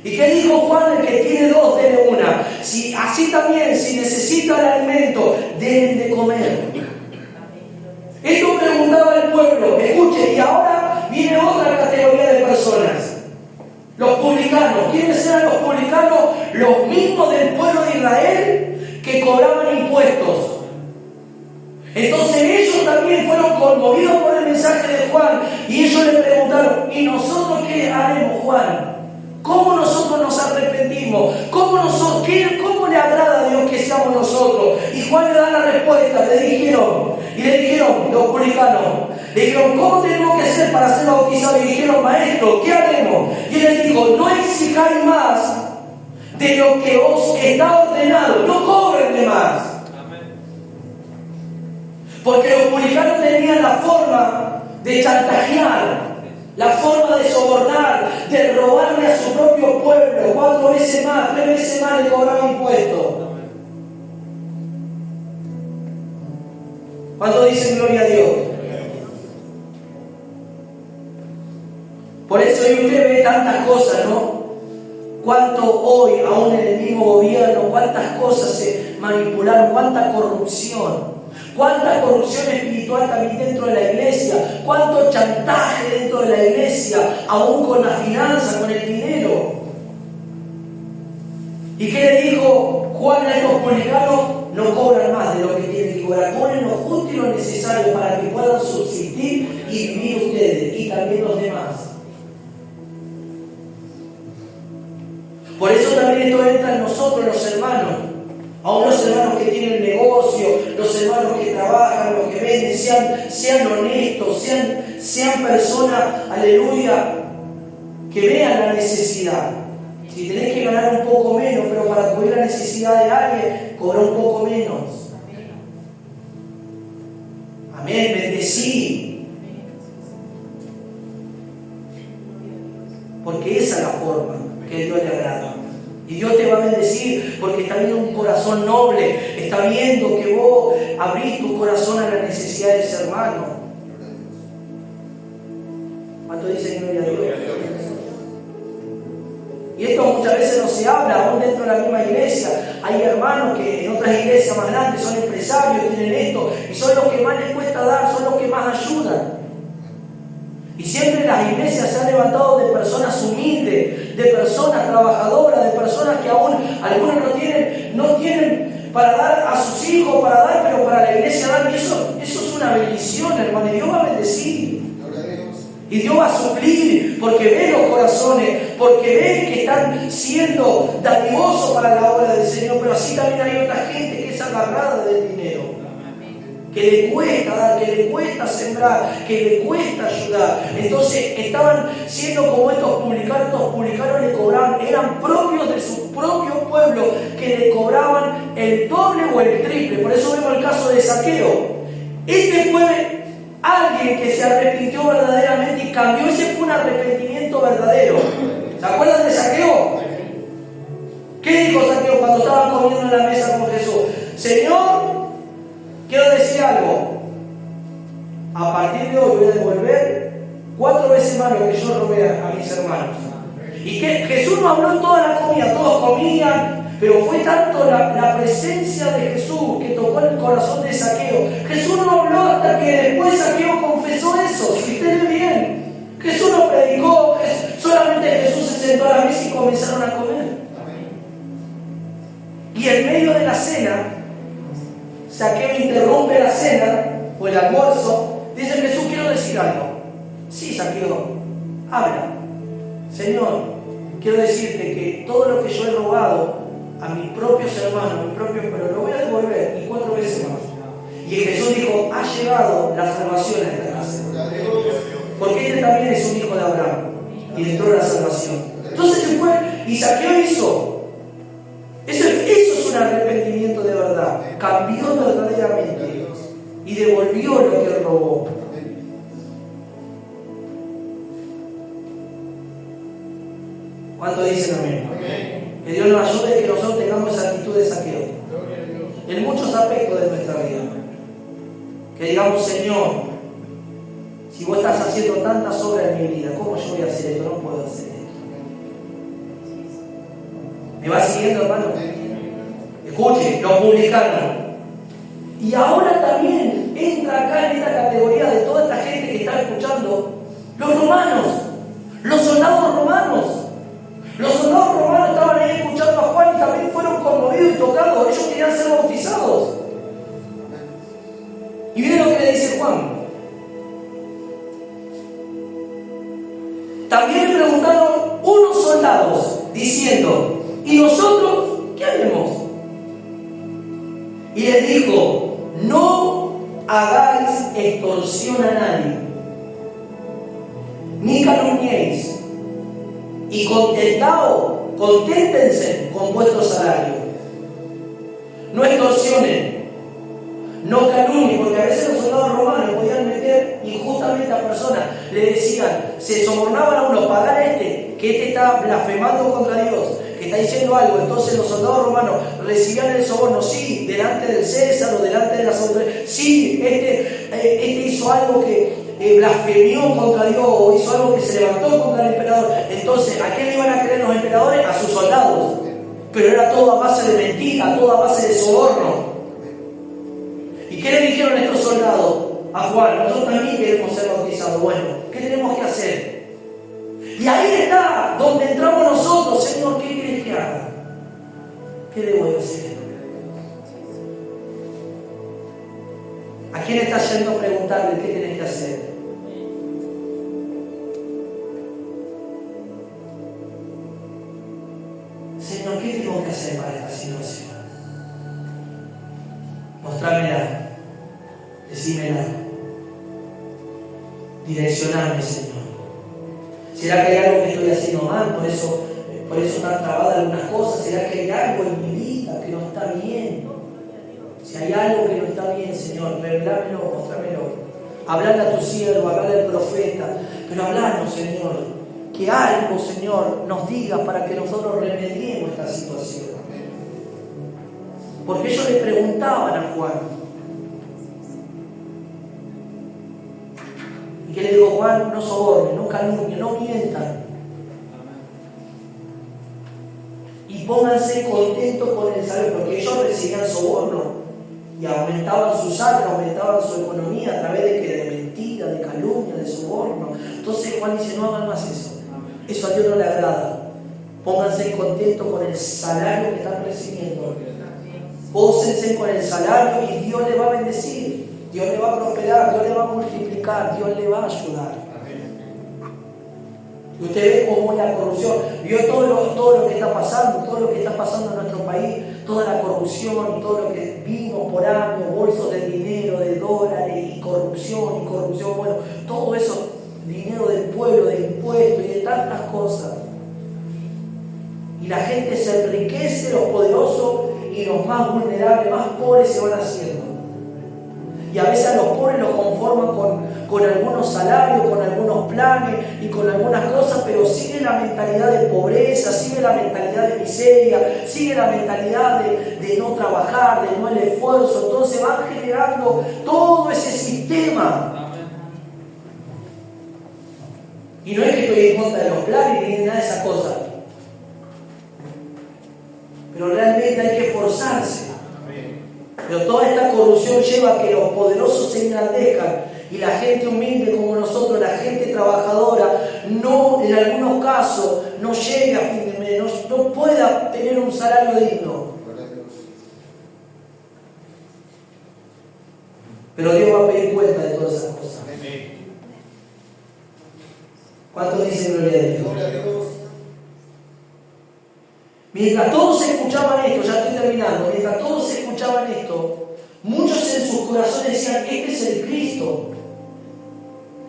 ¿Y qué dijo Juan? El que tiene 2, dele una. Así también, si necesita el alimento, deben de comer. Esto preguntaba el pueblo. Escuche, y ahora viene otra categoría de personas. Los publicanos. ¿Quiénes eran los publicanos? Los mismos del pueblo de Israel que cobraban impuestos. Entonces ellos también fueron conmovidos por el mensaje de Juan y ellos le preguntaron, ¿y nosotros qué haremos, Juan? ¿Cómo nosotros nos arrepentimos? ¿Cómo le agrada a Dios que seamos nosotros? Y Juan le da la respuesta, le dijeron, los publicanos, le dijeron, ¿cómo tenemos que hacer para ser bautizados? Y dijeron, maestro, ¿qué haremos? Y él les dijo, no exijáis más de lo que os está ordenado, no cobren de más. Porque los publicanos tenían la forma de chantajear, la forma de sobornar, de robarle a su propio pueblo. 4 veces más, 3 veces más le cobraban impuestos. ¿Cuánto dicen gloria a Dios? Por eso hoy usted ve tantas cosas, ¿no? Cuánto hoy, aún en el mismo gobierno, cuántas cosas se manipularon, cuánta corrupción. Cuánta corrupción espiritual también dentro de la iglesia, cuánto chantaje dentro de la iglesia, aún con la finanza, con el dinero. ¿Y qué le dijo Juan a estos publicanos? No cobran más de lo que tienen que cobrar, cobren lo justo y lo necesario para que puedan subsistir y vivir ustedes y también los demás. Por eso también esto entra en nosotros, los hermanos. Aún los hermanos que tienen negocio, los hermanos que trabajan, los que venden, sean honestos, sean personas, aleluya, que vean la necesidad. Si tenés que ganar un poco menos, pero para cubrir la necesidad de alguien, cobra un poco menos. Amén, bendecí. Porque esa es la forma que a Dios le agrada. Y Dios te va a bendecir porque está viendo un corazón noble. Está viendo que vos abrís tu corazón a la necesidad de ese hermano. ¿Cuánto dicen gloria a Dios? Y esto muchas veces no se habla, aún dentro de la misma iglesia. Hay hermanos que en otras iglesias más grandes son empresarios, tienen esto, y son los que más les cuesta dar, son los que más ayudan. Y siempre las iglesias se han levantado de personas humildes, de personas trabajadoras, de personas que aún algunos no tienen para dar a sus hijos, para dar, pero para la iglesia dan. Y eso es una bendición, hermano. Y Dios va a bendecir. Y Dios va a suplir, porque ve los corazones, porque ve que están siendo dadivosos para la obra del Señor. Pero así también hay otra gente que es agarrada del dinero, que le cuesta dar, que le cuesta sembrar, que le cuesta ayudar. Entonces estaban siendo como estos publicanos le cobraban, eran propios de su propio pueblo, que le cobraban el doble o el triple. Por eso vemos el caso de Zaqueo. Este fue alguien que se arrepintió verdaderamente y cambió. Ese fue un arrepentimiento verdadero. ¿Se acuerdan de Zaqueo? ¿Qué dijo Zaqueo cuando estaban comiendo en la mesa con Jesús? Señor, quiero decir algo. A partir de hoy voy a devolver 4 veces más lo que yo robé a mis hermanos. Y que Jesús no habló en toda la comida, todos comían, pero fue tanto la presencia de Jesús que tocó el corazón de Zaqueo. Jesús no habló hasta que después Zaqueo confesó eso. Si usted ve bien, Jesús no predicó, solamente Jesús se sentó a la mesa y comenzaron a comer. Y en medio de la cena, Zaqueo interrumpe la cena o el almuerzo. Dice: Jesús, quiero decir algo. Sí, Zaqueo, habla. Señor, quiero decirte que todo lo que yo he robado a mis propios hermanos, pero lo voy a devolver y 4 veces más. Y Jesús dijo: ha llegado la salvación a esta casa. Porque este también es un hijo de Abraham y entró la salvación. Entonces se fue y Zaqueo hizo. Eso es un arrepentimiento de verdad. Cambió verdaderamente y devolvió lo que robó. ¿Cuánto dicen amén? Que Dios nos ayude y que nosotros tengamos esa actitud de Zaqueo en muchos aspectos de nuestra vida. Que digamos: Señor, si vos estás haciendo tantas obras en mi vida, ¿cómo yo voy a hacer esto? No puedo hacer esto. ¿Me va siguiendo, hermano? Escuche, los publicanos. Y ahora también entra acá en esta categoría de toda esta gente que está escuchando, los romanos, los soldados romanos. Los soldados romanos estaban ahí escuchando a Juan y también fueron conmovidos y tocados. Ellos querían ser bautizados. Y miren lo que le dice Juan. También le preguntaron unos soldados diciendo: ¿y nosotros qué haremos? Y les dijo: no hagáis extorsión a nadie, ni calumniéis, y conténtense con vuestro salario. No extorsionen, no calumnien, porque a veces los soldados romanos podían meter injustamente a personas. Le decían, se sobornaban a uno: pagar que este está blasfemando contra Dios, que está diciendo algo. Entonces los soldados romanos recibían el soborno, sí, delante del César o delante de las autoridades. Sí, este hizo algo que blasfemió contra Dios, o hizo algo que se levantó contra el emperador. Entonces, ¿a qué le iban a creer los emperadores? A sus soldados. Pero era todo a base de mentira, todo a base de soborno. ¿Y qué le dijeron estos soldados a Juan? Nosotros también queremos ser bautizados. Bueno, ¿qué tenemos que hacer? Y ahí está donde entramos nosotros. Señor, ¿qué quieres que haga? ¿Qué debo hacer? ¿A quién estás yendo a preguntarle qué tienes que hacer? Señor, ¿qué tengo que hacer para esta situación? Mostrámela, decímela, direccioname, Señor. ¿Será que hay algo que estoy haciendo mal? Por eso están trabadas algunas cosas. ¿Será que hay algo en mi vida que no está bien? Si hay algo que no está bien, Señor, revelámelo, mostrámelo. Hablale a tu siervo, hablale al profeta, pero hablanos, Señor, que algo, Señor, nos diga para que nosotros remediemos esta situación. Porque ellos le preguntaban a Juan. ¿Y qué le dijo Juan? No sobornen, no calumnien, no mientan. Y pónganse contentos con el salario, porque ellos recibían soborno y aumentaban sus arcas, aumentaban su economía a través de mentira, de calumnia, de soborno. Entonces Juan dice, no hagan más eso. Eso a Dios no le agrada. Pónganse contentos con el salario que están recibiendo. Pónganse con el salario y Dios le va a bendecir. Dios le va a prosperar, Dios le va a multiplicar, Dios le va a ayudar. Y usted ve cómo la corrupción, vio todo lo que está pasando, todo lo que está pasando en nuestro país, toda la corrupción, todo lo que vimos por años, bolsos de dinero, de dólares y corrupción, bueno, todo eso, dinero del pueblo, de impuestos y de tantas cosas. Y la gente se enriquece, los poderosos y los más vulnerables, más pobres se van haciendo. Y a veces a los pobres los conforman con algunos salarios, con algunos planes y con algunas cosas, pero sigue la mentalidad de pobreza, sigue la mentalidad de miseria, sigue la mentalidad de no trabajar, de no el esfuerzo. Entonces van generando todo ese sistema. Y no es que estoy en contra de los planes ni nada de esas cosas, pero realmente hay que esforzarse. Pero toda esta corrupción lleva a que los poderosos se engrandezcan y la gente humilde como nosotros, la gente trabajadora, no, en algunos casos no llegue a fin de mes, no pueda tener un salario digno. Pero Dios va a pedir cuenta de todas esas cosas. ¿Cuántos dicen gloria a Dios? Mientras todos escuchaban esto, ya estoy terminando, mientras todos escuchaban esto, muchos en sus corazones decían, este es el Cristo.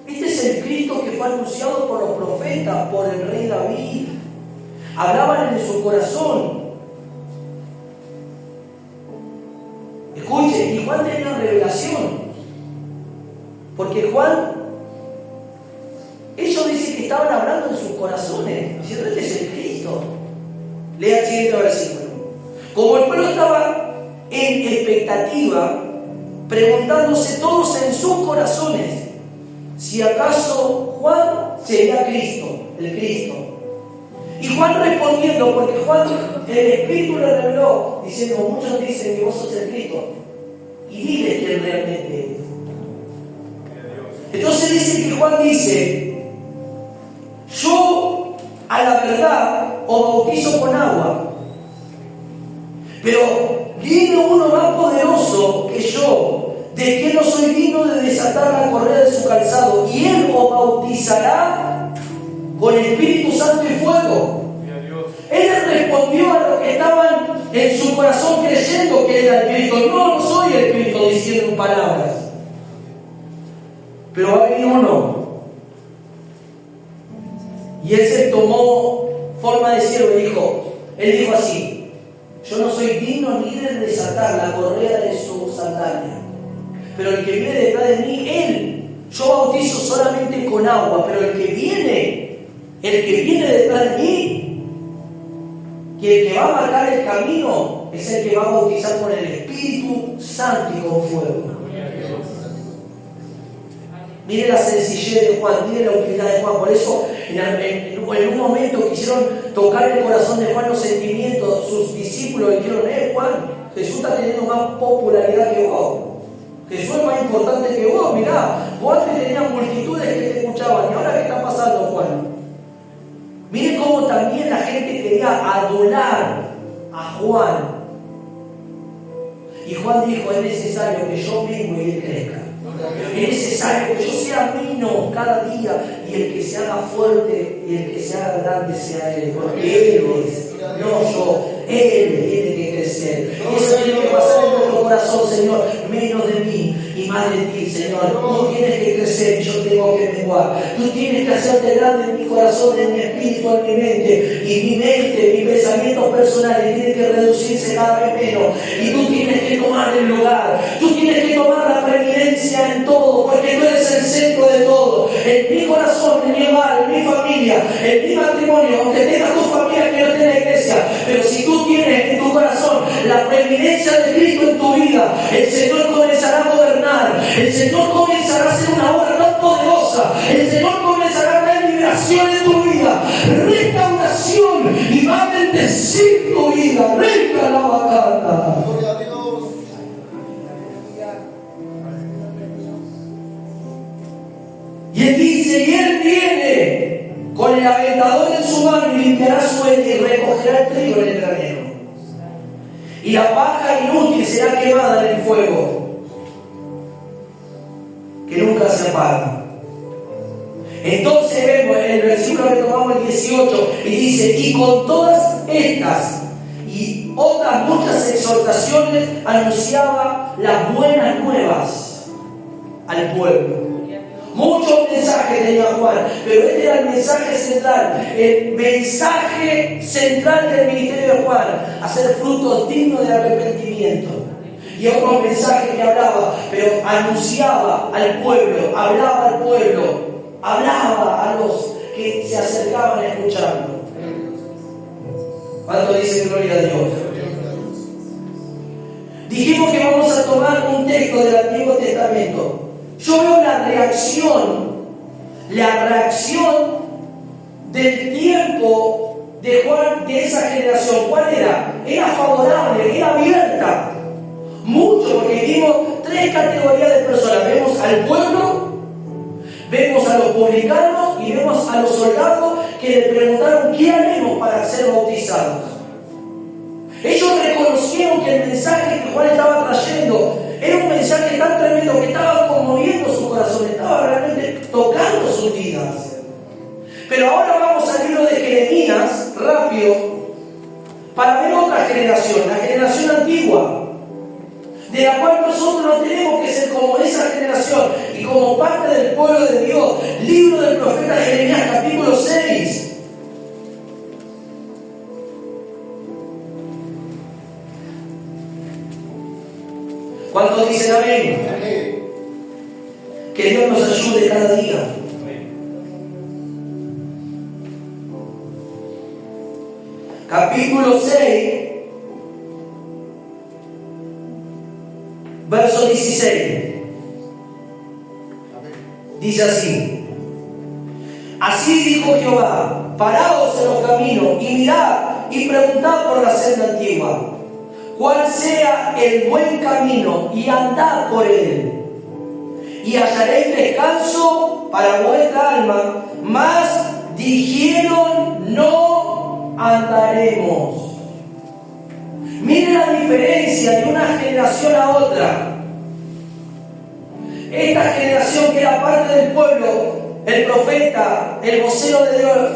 Este es el Cristo que fue anunciado por los profetas, por el rey David. Hablaban en su corazón. Escuchen, y Juan tenía una revelación. Porque Juan, ellos dicen que estaban hablando en sus corazones, diciendo, este es el Cristo. Lea el siguiente versículo. Como el pueblo estaba en expectativa, preguntándose todos en sus corazones si acaso Juan sería Cristo, el Cristo. Y Juan respondiendo, porque Juan, el Espíritu le reveló, diciendo, muchos dicen que vos sos el Cristo. Y dile quién realmente es. Entonces dice que Juan dice, yo a la verdad os bautizo con agua, pero viene uno más poderoso que yo, de quien no soy digno de desatar la correa de su calzado, y él os bautizará con Espíritu Santo y fuego. Él le respondió a los que estaban en su corazón creyendo que era el Cristo. No soy el Cristo diciendo palabras, pero va a venir uno. Y él se tomó forma de siervo y dijo, él dijo así, yo no soy digno ni de desatar la correa de su sandalia, pero el que viene detrás de mí, yo bautizo solamente con agua, pero el que viene detrás de mí, que el que va a marcar el camino, es el que va a bautizar con el Espíritu Santo y con fuego. Mire la sencillez de Juan, mire la utilidad de Juan. Por eso, en un momento quisieron tocar el corazón de Juan los sentimientos. Sus discípulos dijeron, Juan, Jesús está teniendo más popularidad que vos. Jesús es más importante que vos. Mirá, vos antes tenías multitudes que te escuchaban. ¿Y ahora qué está pasando, Juan? Mire cómo también la gente quería adular a Juan. Y Juan dijo, es necesario que yo venga y él crezca. Es necesario que yo sea menos cada día y el que se haga fuerte y el que se haga grande sea Él, porque Él es. no yo. Él tiene que crecer. Y eso tiene que pasar en nuestro corazón, Señor. Menos de mí y más de ti, Señor. Tú tienes que crecer y yo tengo que menguar. Tú tienes que hacerte grande en mi corazón, en mi espíritu, en mi mente. Y mi mente, mis pensamientos personales tienen que reducirse cada vez menos. Y tú tienes que tomar el lugar. Tú tienes que tomar la preeminencia en todo, porque tú eres el centro de todo. En mi corazón, en mi hogar, en mi familia, en mi matrimonio, aunque tengas tu familia que no esté en la iglesia, pero si tú tienes en tu corazón la preeminencia de Cristo en tu vida, el Señor comenzará a gobernar, el Señor comenzará a hacer una obra tan poderosa, el Señor comenzará a traer liberación en tu vida, restauración, y va a bendecir tu vida. Rica la bacana. Gloria a Dios. Y él dice, y él viene con el aventador en su mano y limpiará su heredad y recogerá el trigo en el granero. Y la paja inútil será quemada en el fuego, que nunca se apaga. Entonces vemos en el versículo que tomamos el 18, y dice, y con todas estas y otras muchas exhortaciones anunciaba las buenas nuevas al pueblo. Muchos mensajes tenía Juan, pero este era el mensaje central del ministerio de Juan: hacer frutos dignos de arrepentimiento. Y otro mensaje que hablaba, pero anunciaba al pueblo, hablaba al pueblo, hablaba a los que se acercaban a escucharlo. ¿Cuánto dice gloria a Dios? Dijimos que vamos a tomar un texto del Antiguo Testamento. Yo veo la reacción del tiempo de Juan, de esa generación. ¿Cuál era? Era favorable, era abierta. Mucho, porque vimos tres categorías de personas. Vemos al pueblo, vemos a los publicanos y vemos a los soldados que le preguntaron qué haremos para ser bautizados. Ellos reconocieron que el mensaje que Juan estaba trayendo era un mensaje tan tremendo que estaba conmoviendo su corazón, estaba realmente tocando sus vidas. Pero ahora vamos al libro de Jeremías, rápido, para ver otra generación, la generación antigua, de la cual nosotros no tenemos que ser como esa generación y como parte del pueblo de Dios. Libro del profeta Jeremías, capítulo 6. ¿Cuántos dicen amén? Amén. Que Dios nos ayude cada día. Capítulo 6, verso 16. Dice así: así dijo Jehová, paraos en los caminos y mirad y preguntad por la senda antigua, cuál sea el buen camino, y andad por él, y hallaréis descanso para vuestra alma. Mas dijeron, no andaremos. Miren la diferencia de una generación a otra. Esta generación que era parte del pueblo, el profeta, el vocero de Dios,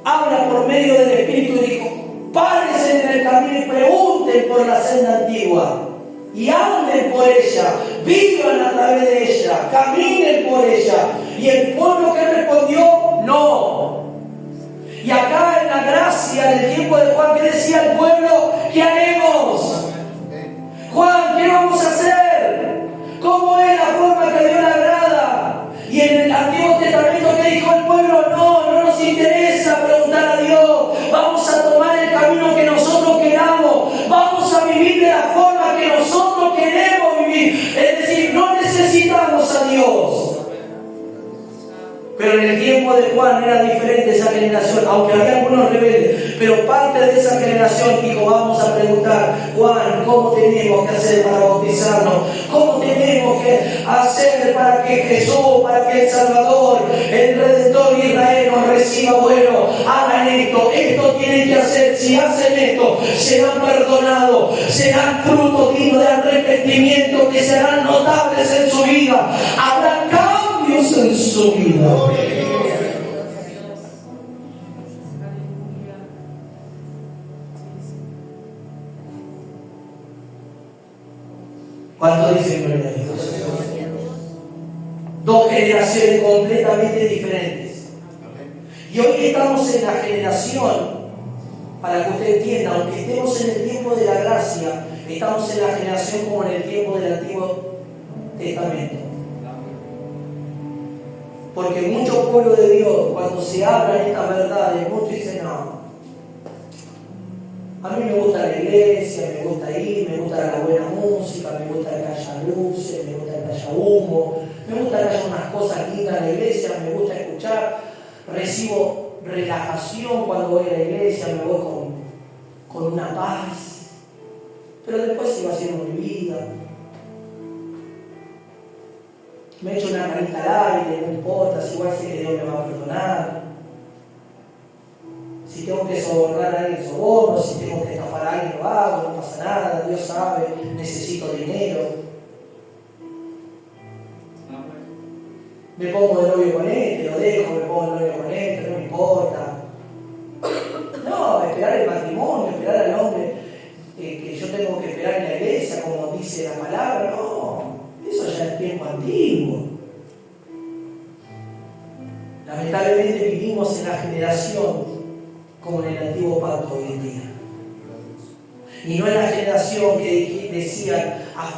habla por medio del Espíritu y dijo: párense en el camino y pregunten por la senda antigua y anden por ella, vivan a través de ella, caminen por ella. Y el pueblo que respondió: no. Y acá en la gracia del tiempo de Juan, ¿qué decía el pueblo? ¿Qué haremos? Juan, ¿qué vamos a hacer? ¿Cómo es la forma que a Dios le agrada? Y en el Antiguo Testamento, ¿qué dijo el pueblo? No nos interesa preguntar a Dios. Vamos a tomar el camino que nosotros queramos. Vamos a vivir de la forma que nosotros queremos vivir. Es decir, no necesitamos a Dios. Pero en el tiempo de Juan era diferente esa generación, aunque había algunos rebeldes, pero parte de esa generación dijo: vamos a preguntar, Juan, ¿cómo tenemos que hacer para bautizarnos? ¿Cómo tenemos que hacer para que Jesús, para que el Salvador, el Redentor de Israel nos reciba? Bueno, hagan esto tienen que hacer. Si hacen esto, serán perdonados, serán frutos dignos de arrepentimiento que serán notables en su vida. Habrá cambios en su vida. generaciones completamente diferentes. Y hoy estamos en la generación, para que usted entienda, aunque estemos en el tiempo de la gracia, estamos en la generación como en el tiempo del Antiguo Testamento. Porque mucho pueblo de Dios, cuando se hablan estas verdades, muchos dicen, no, a mí me gusta la iglesia, me gusta ir, me gusta la buena música, me gusta que haya luces, me gusta que haya humo, me gusta que haya unas cosas lindas en la iglesia, me gusta escuchar, recibo relajación cuando voy a la iglesia, me voy con una paz, pero después sigo haciendo mi vida. Me echo una manita al aire, no importa, si igual sé que Dios me va a perdonar. Si tengo que sobornar a alguien, soborno. Si tengo que estafar a alguien, lo hago, no pasa nada. Dios sabe, necesito dinero. Me pongo de novio con este, lo dejo, me pongo de novio con este, no me importa. No, esperar el matrimonio, esperar al hombre que yo tengo que esperar en la iglesia, como dice la palabra, no. Eso ya es tiempo antiguo. Lamentablemente vivimos en la generación como en el antiguo pacto hoy en día. Y no en la generación que decían a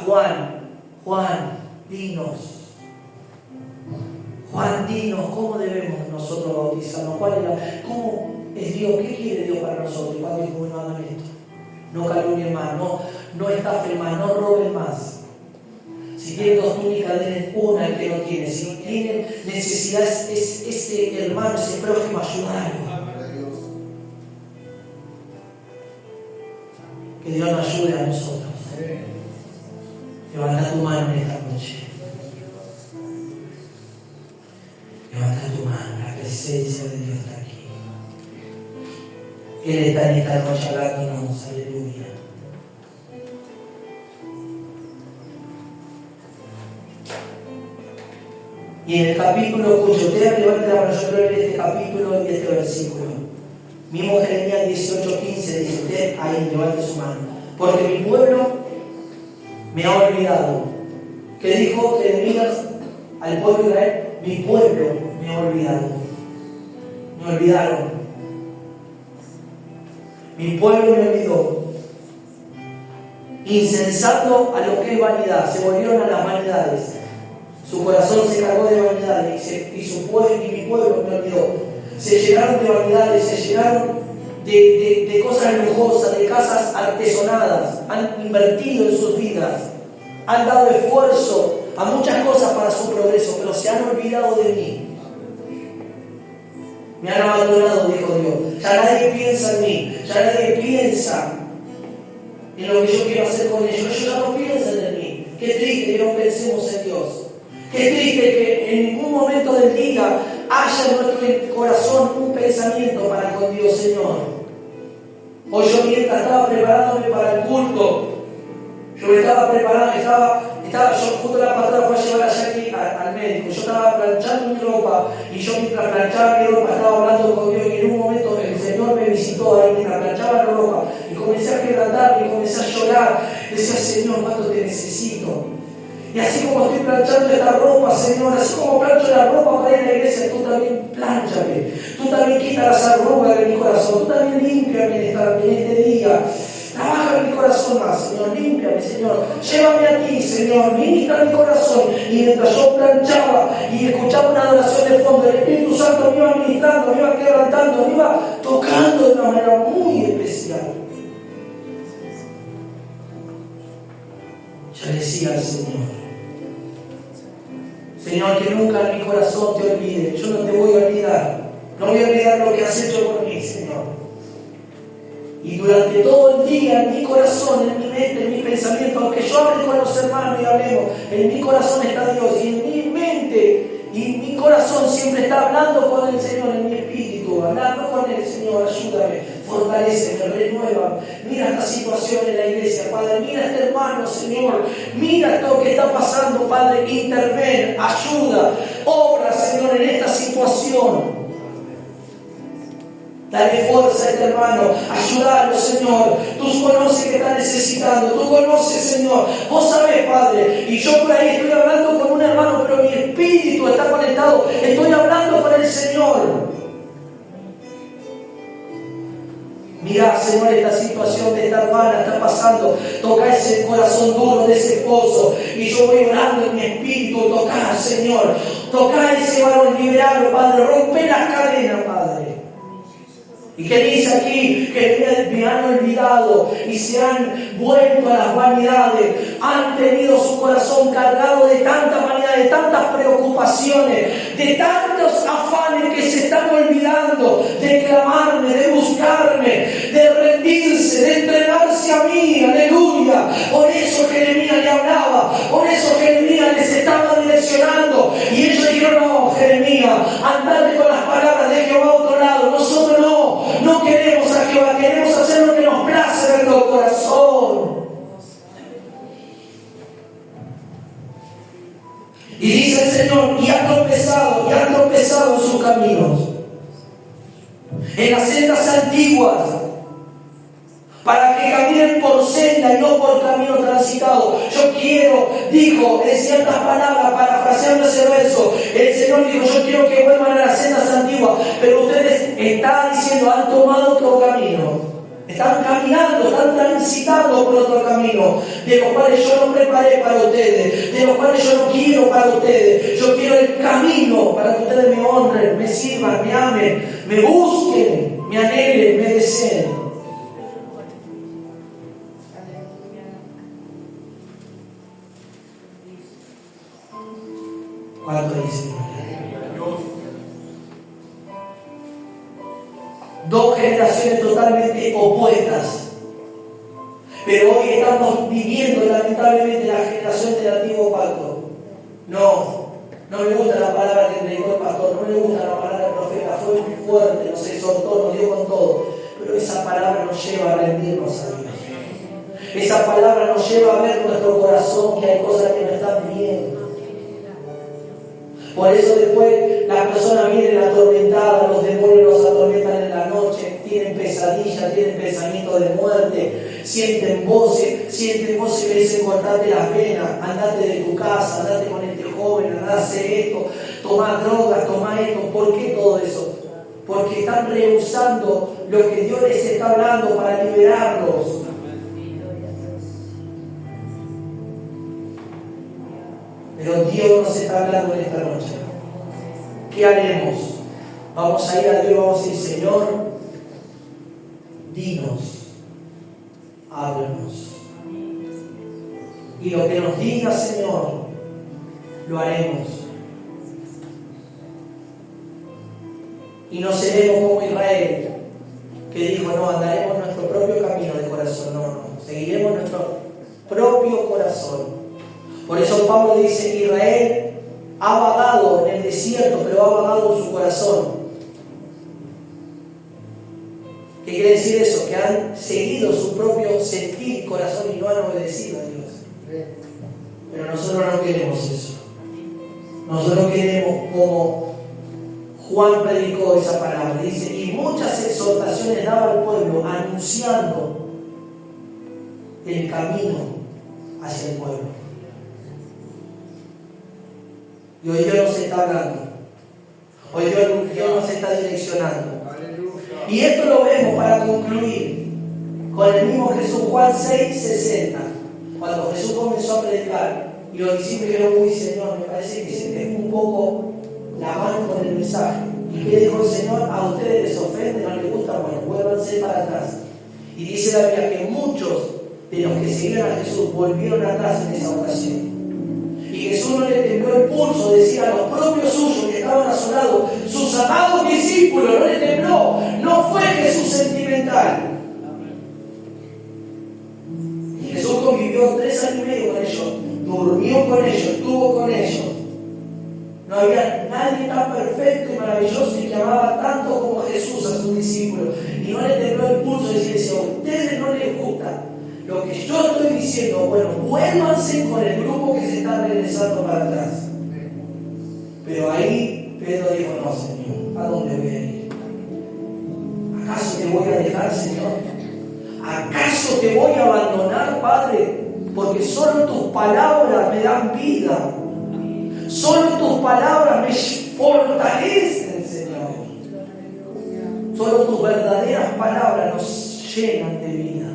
Juan, dinos. Juan, dinos, ¿cómo debemos nosotros bautizarnos? ¿Cómo es Dios? ¿Qué quiere Dios para nosotros? ¿Cuándo dijo, bueno, hagan esto? No calumnien más, no estafen más, no roben más. Si tienen 2 túnicas, den una al que no tiene. Si tienen necesidad, ese hermano, ese prójimo, ayudarlo. Que Dios nos ayude a nosotros. Levanta tu mano en esta noche. Levanta tu mano, la presencia de Dios está aquí. Él está en esta noche hablándonos, aleluya. Y en el capítulo, escucho, ustedes levanten la mano, yo creo en este capítulo y este versículo. Mismo Jeremías 18:15 dice, usted ahí levante su mano. Porque mi pueblo me ha olvidado. ¿Qué dijo Jeremías al pueblo de Israel? Mi pueblo me ha olvidado. Me olvidaron. Mi pueblo me olvidó. Insensando a lo que es vanidad. Se volvieron a las vanidades. Su corazón se cargó de vanidades y mi pueblo me olvidó. Se llenaron de vanidades, se llenaron de cosas lujosas, de casas artesonadas. Han invertido en sus vidas. Han dado esfuerzo a muchas cosas para su progreso, pero se han olvidado de mí. Me han abandonado, dijo Dios. Ya nadie piensa en mí, ya nadie piensa en lo que yo quiero hacer con ellos. Ellos ya no piensan en mí. Qué triste que no pensemos en Dios. Qué triste que en ningún momento del día haya en nuestro corazón un pensamiento para con Dios, Señor. Hoy yo mientras estaba preparándome para el culto, yo me estaba preparando, yo justo la pastora fue a llevar a Jackie al médico. Yo estaba planchando mi ropa y yo mientras planchaba mi ropa estaba hablando con Dios y en un momento el Señor me visitó ahí mientras planchaba la ropa y comencé a quebrantarme y comencé a llorar. Decía, Señor, ¿cuánto te necesito? Y así como estoy planchando esta ropa, Señor, así como plancho la ropa para ir a la iglesia, tú también plánchame. Tú también quita las arrugas de mi corazón. Tú también límpiame en este día. Trabaja en mi corazón más, Señor. Límpiame, Señor. Llévame a ti, Señor. Ministra mi corazón. Y mientras yo planchaba y escuchaba una adoración de fondo, el Espíritu Santo me iba ministrando, me iba quebrantando, me iba tocando de una manera muy especial. Yo decía al Señor, Señor, que nunca en mi corazón te olvide. Yo no te voy a olvidar. No voy a olvidar lo que has hecho por mí, Señor. Y durante todo el día, en mi corazón, en mi mente, en mi pensamiento, aunque yo hable con los hermanos y hablemos, en mi corazón está Dios. Y en mi mente y mi corazón siempre está hablando con el Señor, en mi espíritu, hablando con el Señor. Ayúdame, fortaléceme, renueva. Mira esta situación en la iglesia, Padre. Mira a este hermano, Señor. Mira esto que está pasando, Padre. Interven, ayuda, obra, Señor, en esta situación. Dale fuerza a este hermano, ayúdalo, Señor. Tú conoces que está necesitando, tú conoces, Señor. Vos sabés, Padre, y yo por ahí estoy hablando con un hermano, pero mi espíritu está conectado. Estoy hablando con el Señor. Mirá, Señor, esta situación de esta hermana está pasando. Toca ese corazón duro de ese esposo. Y yo voy orando en mi espíritu. Tocar, Señor. Tocar ese varón, liberarlo, Padre. Rompe las cadenas, Padre. Y que dice aquí que me han olvidado y se han vuelto a las vanidades. Han tenido su corazón cargado de tantas vanidades, de tantas preocupaciones, de tantos afanes que se están olvidando de clamarme, de buscarme, de rendirse, de entregarse a mí. Aleluya. Por eso Jeremías le hablaba, por eso Jeremías les estaba direccionando. Y ellos dijeron: no, Jeremías, andate con las palabras de Jehová a otro lado. Nosotros no queremos a Jehová, queremos hacer lo que nos place en nuestro corazón. Y dice el Señor: y han tropezado en sus caminos, en las sendas antiguas, para que caminen por senda y no por camino transitado. Yo quiero, dijo en ciertas palabras, parafraseando ese verso, el Señor dijo: yo quiero que vuelvan a las sendas antiguas, pero ustedes están diciendo, han tomado otro camino. Están caminando, están transitando por otro camino, de los cuales yo no preparé para ustedes, de los cuales yo no quiero para ustedes. Yo quiero el camino para que ustedes me honren, me sirvan, me amen, me busquen, me anhelen, me deseen. ¿Cuánto dice? Dos generaciones totalmente opuestas, pero hoy estamos viviendo lamentablemente la generación del antiguo pacto. No me gusta la palabra que predicó el pastor, no me gusta la palabra del profeta, fue muy fuerte, nos exhortó, nos dio con todo, pero esa palabra nos lleva a rendirnos a Dios. Esa palabra nos lleva a ver nuestro corazón, que hay cosas que no están bien. Por eso después la persona viene atormentada, los demonios los atormentan en la noche, tienen pesadillas, tienen pensamientos de muerte, sienten voces que dicen: cortate las venas, andate de tu casa, andate con este joven, andate esto, toma drogas, toma esto. ¿Por qué todo eso? Porque están rehusando lo que Dios les está hablando para liberarlos. Pero Dios nos está hablando en esta noche. ¿Qué haremos? Vamos a ir a Dios, vamos a decir: Señor, dinos, háblanos. Y lo que nos diga, Señor, lo haremos. Y no seremos como Israel, que dijo: no, andaremos nuestro propio camino de corazón. No, seguiremos nuestro propio corazón. Por eso Pablo dice: Israel ha vagado en el desierto, pero ha vagado en su corazón. ¿Qué quiere decir eso? Que han seguido su propio sentir y corazón y no han obedecido a Dios. Pero nosotros no queremos eso. Nosotros queremos, como Juan predicó esa palabra, dice: y muchas exhortaciones daba al pueblo, anunciando el camino hacia el pueblo. Y hoy Dios nos está hablando. Hoy Dios nos está direccionando. Y esto lo vemos para concluir con el mismo Jesús, Juan 6:60. Cuando Jesús comenzó a predicar y los discípulos dijeron: uy, Señor, me parece que se te fue un poco la mano con el mensaje. ¿Y qué dijo el Señor? A ustedes les ofende, no les gusta, bueno, vuélvanse para atrás. Y dice la Biblia que muchos de los que seguían a Jesús volvieron atrás en esa ocasión. Y Jesús no le tembló el pulso, decía a los propios suyos que estaban a su lado, sus amados discípulos, no le tembló. No fue Jesús sentimental. Y Jesús convivió 3 años y medio con ellos, durmió con ellos, estuvo con ellos. No había nadie tan perfecto y maravilloso y que amaba tanto como Jesús a sus discípulos. Y no le tembló el pulso y decía: a ustedes no les gusta lo que yo estoy diciendo, bueno, vuélvanse con el grupo que se está regresando para atrás. Pero ahí Pedro dijo: no, Señor, ¿a dónde voy a ir? abandonar, Señor? ¿Acaso te voy a abandonar, Padre? Porque solo tus palabras me dan vida. Solo tus palabras me fortalecen, Señor. Solo tus verdaderas palabras nos llenan de vida.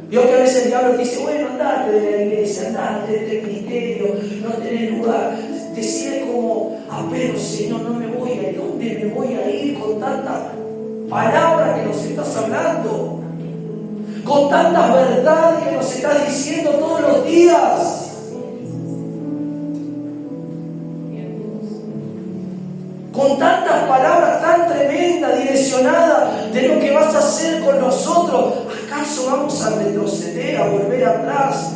Vio que a veces el diablo te dice, bueno, andate de la iglesia, andate de este ministerio, no tenés lugar. Decide como a Pedro, Señor, no me voy a ir. ¿Dónde me voy a ir con tantas palabras que nos estás hablando? Con tantas verdades que nos estás diciendo todos los días. Con tantas palabras tan tremendas, direccionadas de lo que vas a hacer con nosotros. ¿Acaso vamos a retroceder, a volver atrás?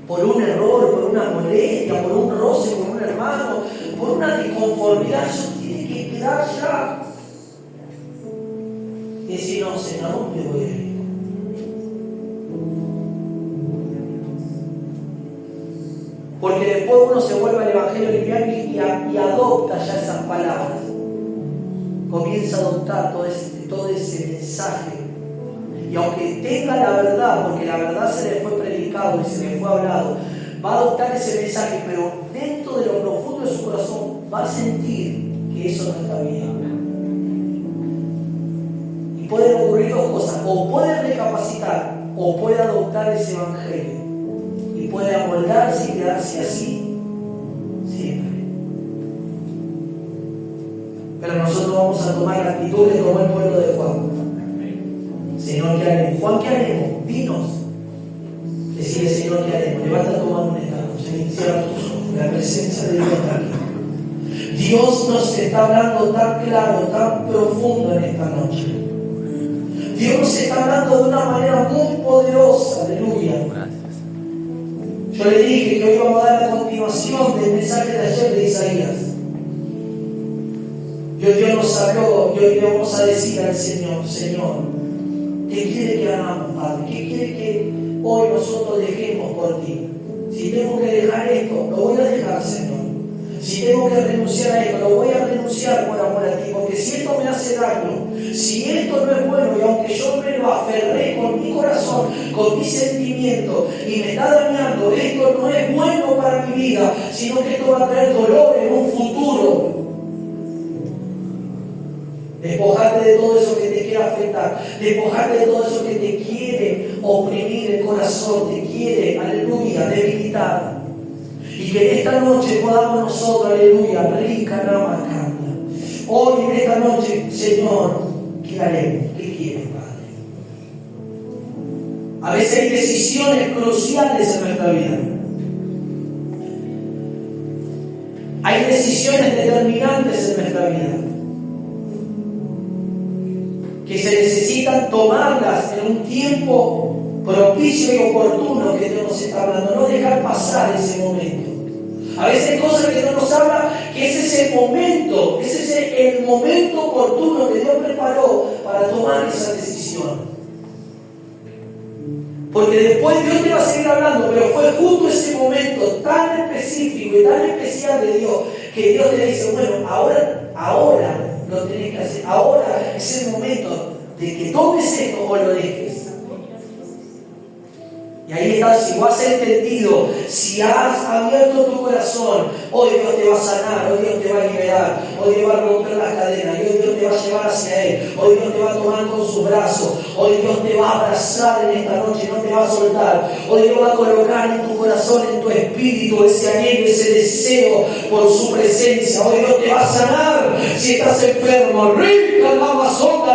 Por un error, por una molestia, por un roce con un hermano, por una disconformidad. Eso tiene que quedar ya. Y decir, no, Señor, ¿a dónde voy a ir? Porque después uno se vuelve al Evangelio liviano y adopta ya esas palabras. Comienza a adoptar todo ese mensaje. Y aunque tenga la verdad, porque la verdad se le fue predicado y se le fue hablado, va a adoptar ese mensaje, pero dentro de lo profundo de su corazón va a sentir que eso no está bien. Y pueden ocurrir dos cosas: o puede recapacitar, o puede adoptar ese Evangelio. Y puede amoldarse y quedarse así siempre. Pero nosotros vamos a tomar actitudes como el pueblo de Juan. Señor, ¿qué haremos? Juan, ¿qué haremos? Dinos. Decirle, Señor, ¿qué haremos? Levanta tu mano en esta noche. Cierra tus ojos. La presencia de Dios está aquí. Dios nos está hablando tan claro, tan profundo en esta noche. Dios nos está hablando de una manera muy poderosa. Aleluya. Yo le dije que hoy vamos a dar la continuación del mensaje de ayer de Isaías. Dios nos habló y hoy le vamos a decir al Señor, Señor, ¿qué quiere que hagamos, Padre? ¿Qué quiere que hoy nosotros dejemos por ti? Si tengo que dejar esto, lo voy a dejar, Señor. Si tengo que renunciar a esto, lo voy a renunciar por amor a ti. Porque si esto me hace daño, si esto no es bueno, y aunque yo me lo aferré con mi corazón, con mi sentimiento, y me está dañando, esto no es bueno para mi vida, sino que esto va a traer dolor en un futuro. Despojarte de todo eso que te quiere afectar, despojarte de todo eso que te quiere oprimir el corazón, te quiere, aleluya, debilitar. Y que en esta noche podamos nosotros, aleluya, rica rama cambia. Hoy en esta noche, Señor, ¿qué haremos? ¿Qué quieres, Padre? A veces hay decisiones cruciales en nuestra vida. Hay decisiones determinantes en nuestra vida que se necesitan tomarlas en un tiempo propicio y oportuno que Dios nos está hablando, no dejar pasar ese momento. A veces hay cosas que Dios nos habla, que es ese momento, es ese el momento oportuno que Dios preparó para tomar esa decisión. Porque después Dios te va a seguir hablando, pero fue justo ese momento tan específico y tan especial de Dios, que Dios te dice, bueno, ahora lo tenés que hacer, ahora es el momento de que tomes esto o lo dejes. Y ahí está, si vos has entendido, si has abierto tu corazón, hoy Dios te va a sanar, hoy Dios te va a liberar, hoy Dios va a romper las cadenas, hoy Dios te va a llevar hacia Él, hoy Dios te va a tomar con sus brazos, hoy Dios te va a abrazar en esta noche, no te va a soltar, hoy Dios va a colocar en tu corazón, en tu espíritu, ese anhelo, ese deseo por su presencia, hoy Dios te va a sanar si estás enfermo, rica, mamá, sonda,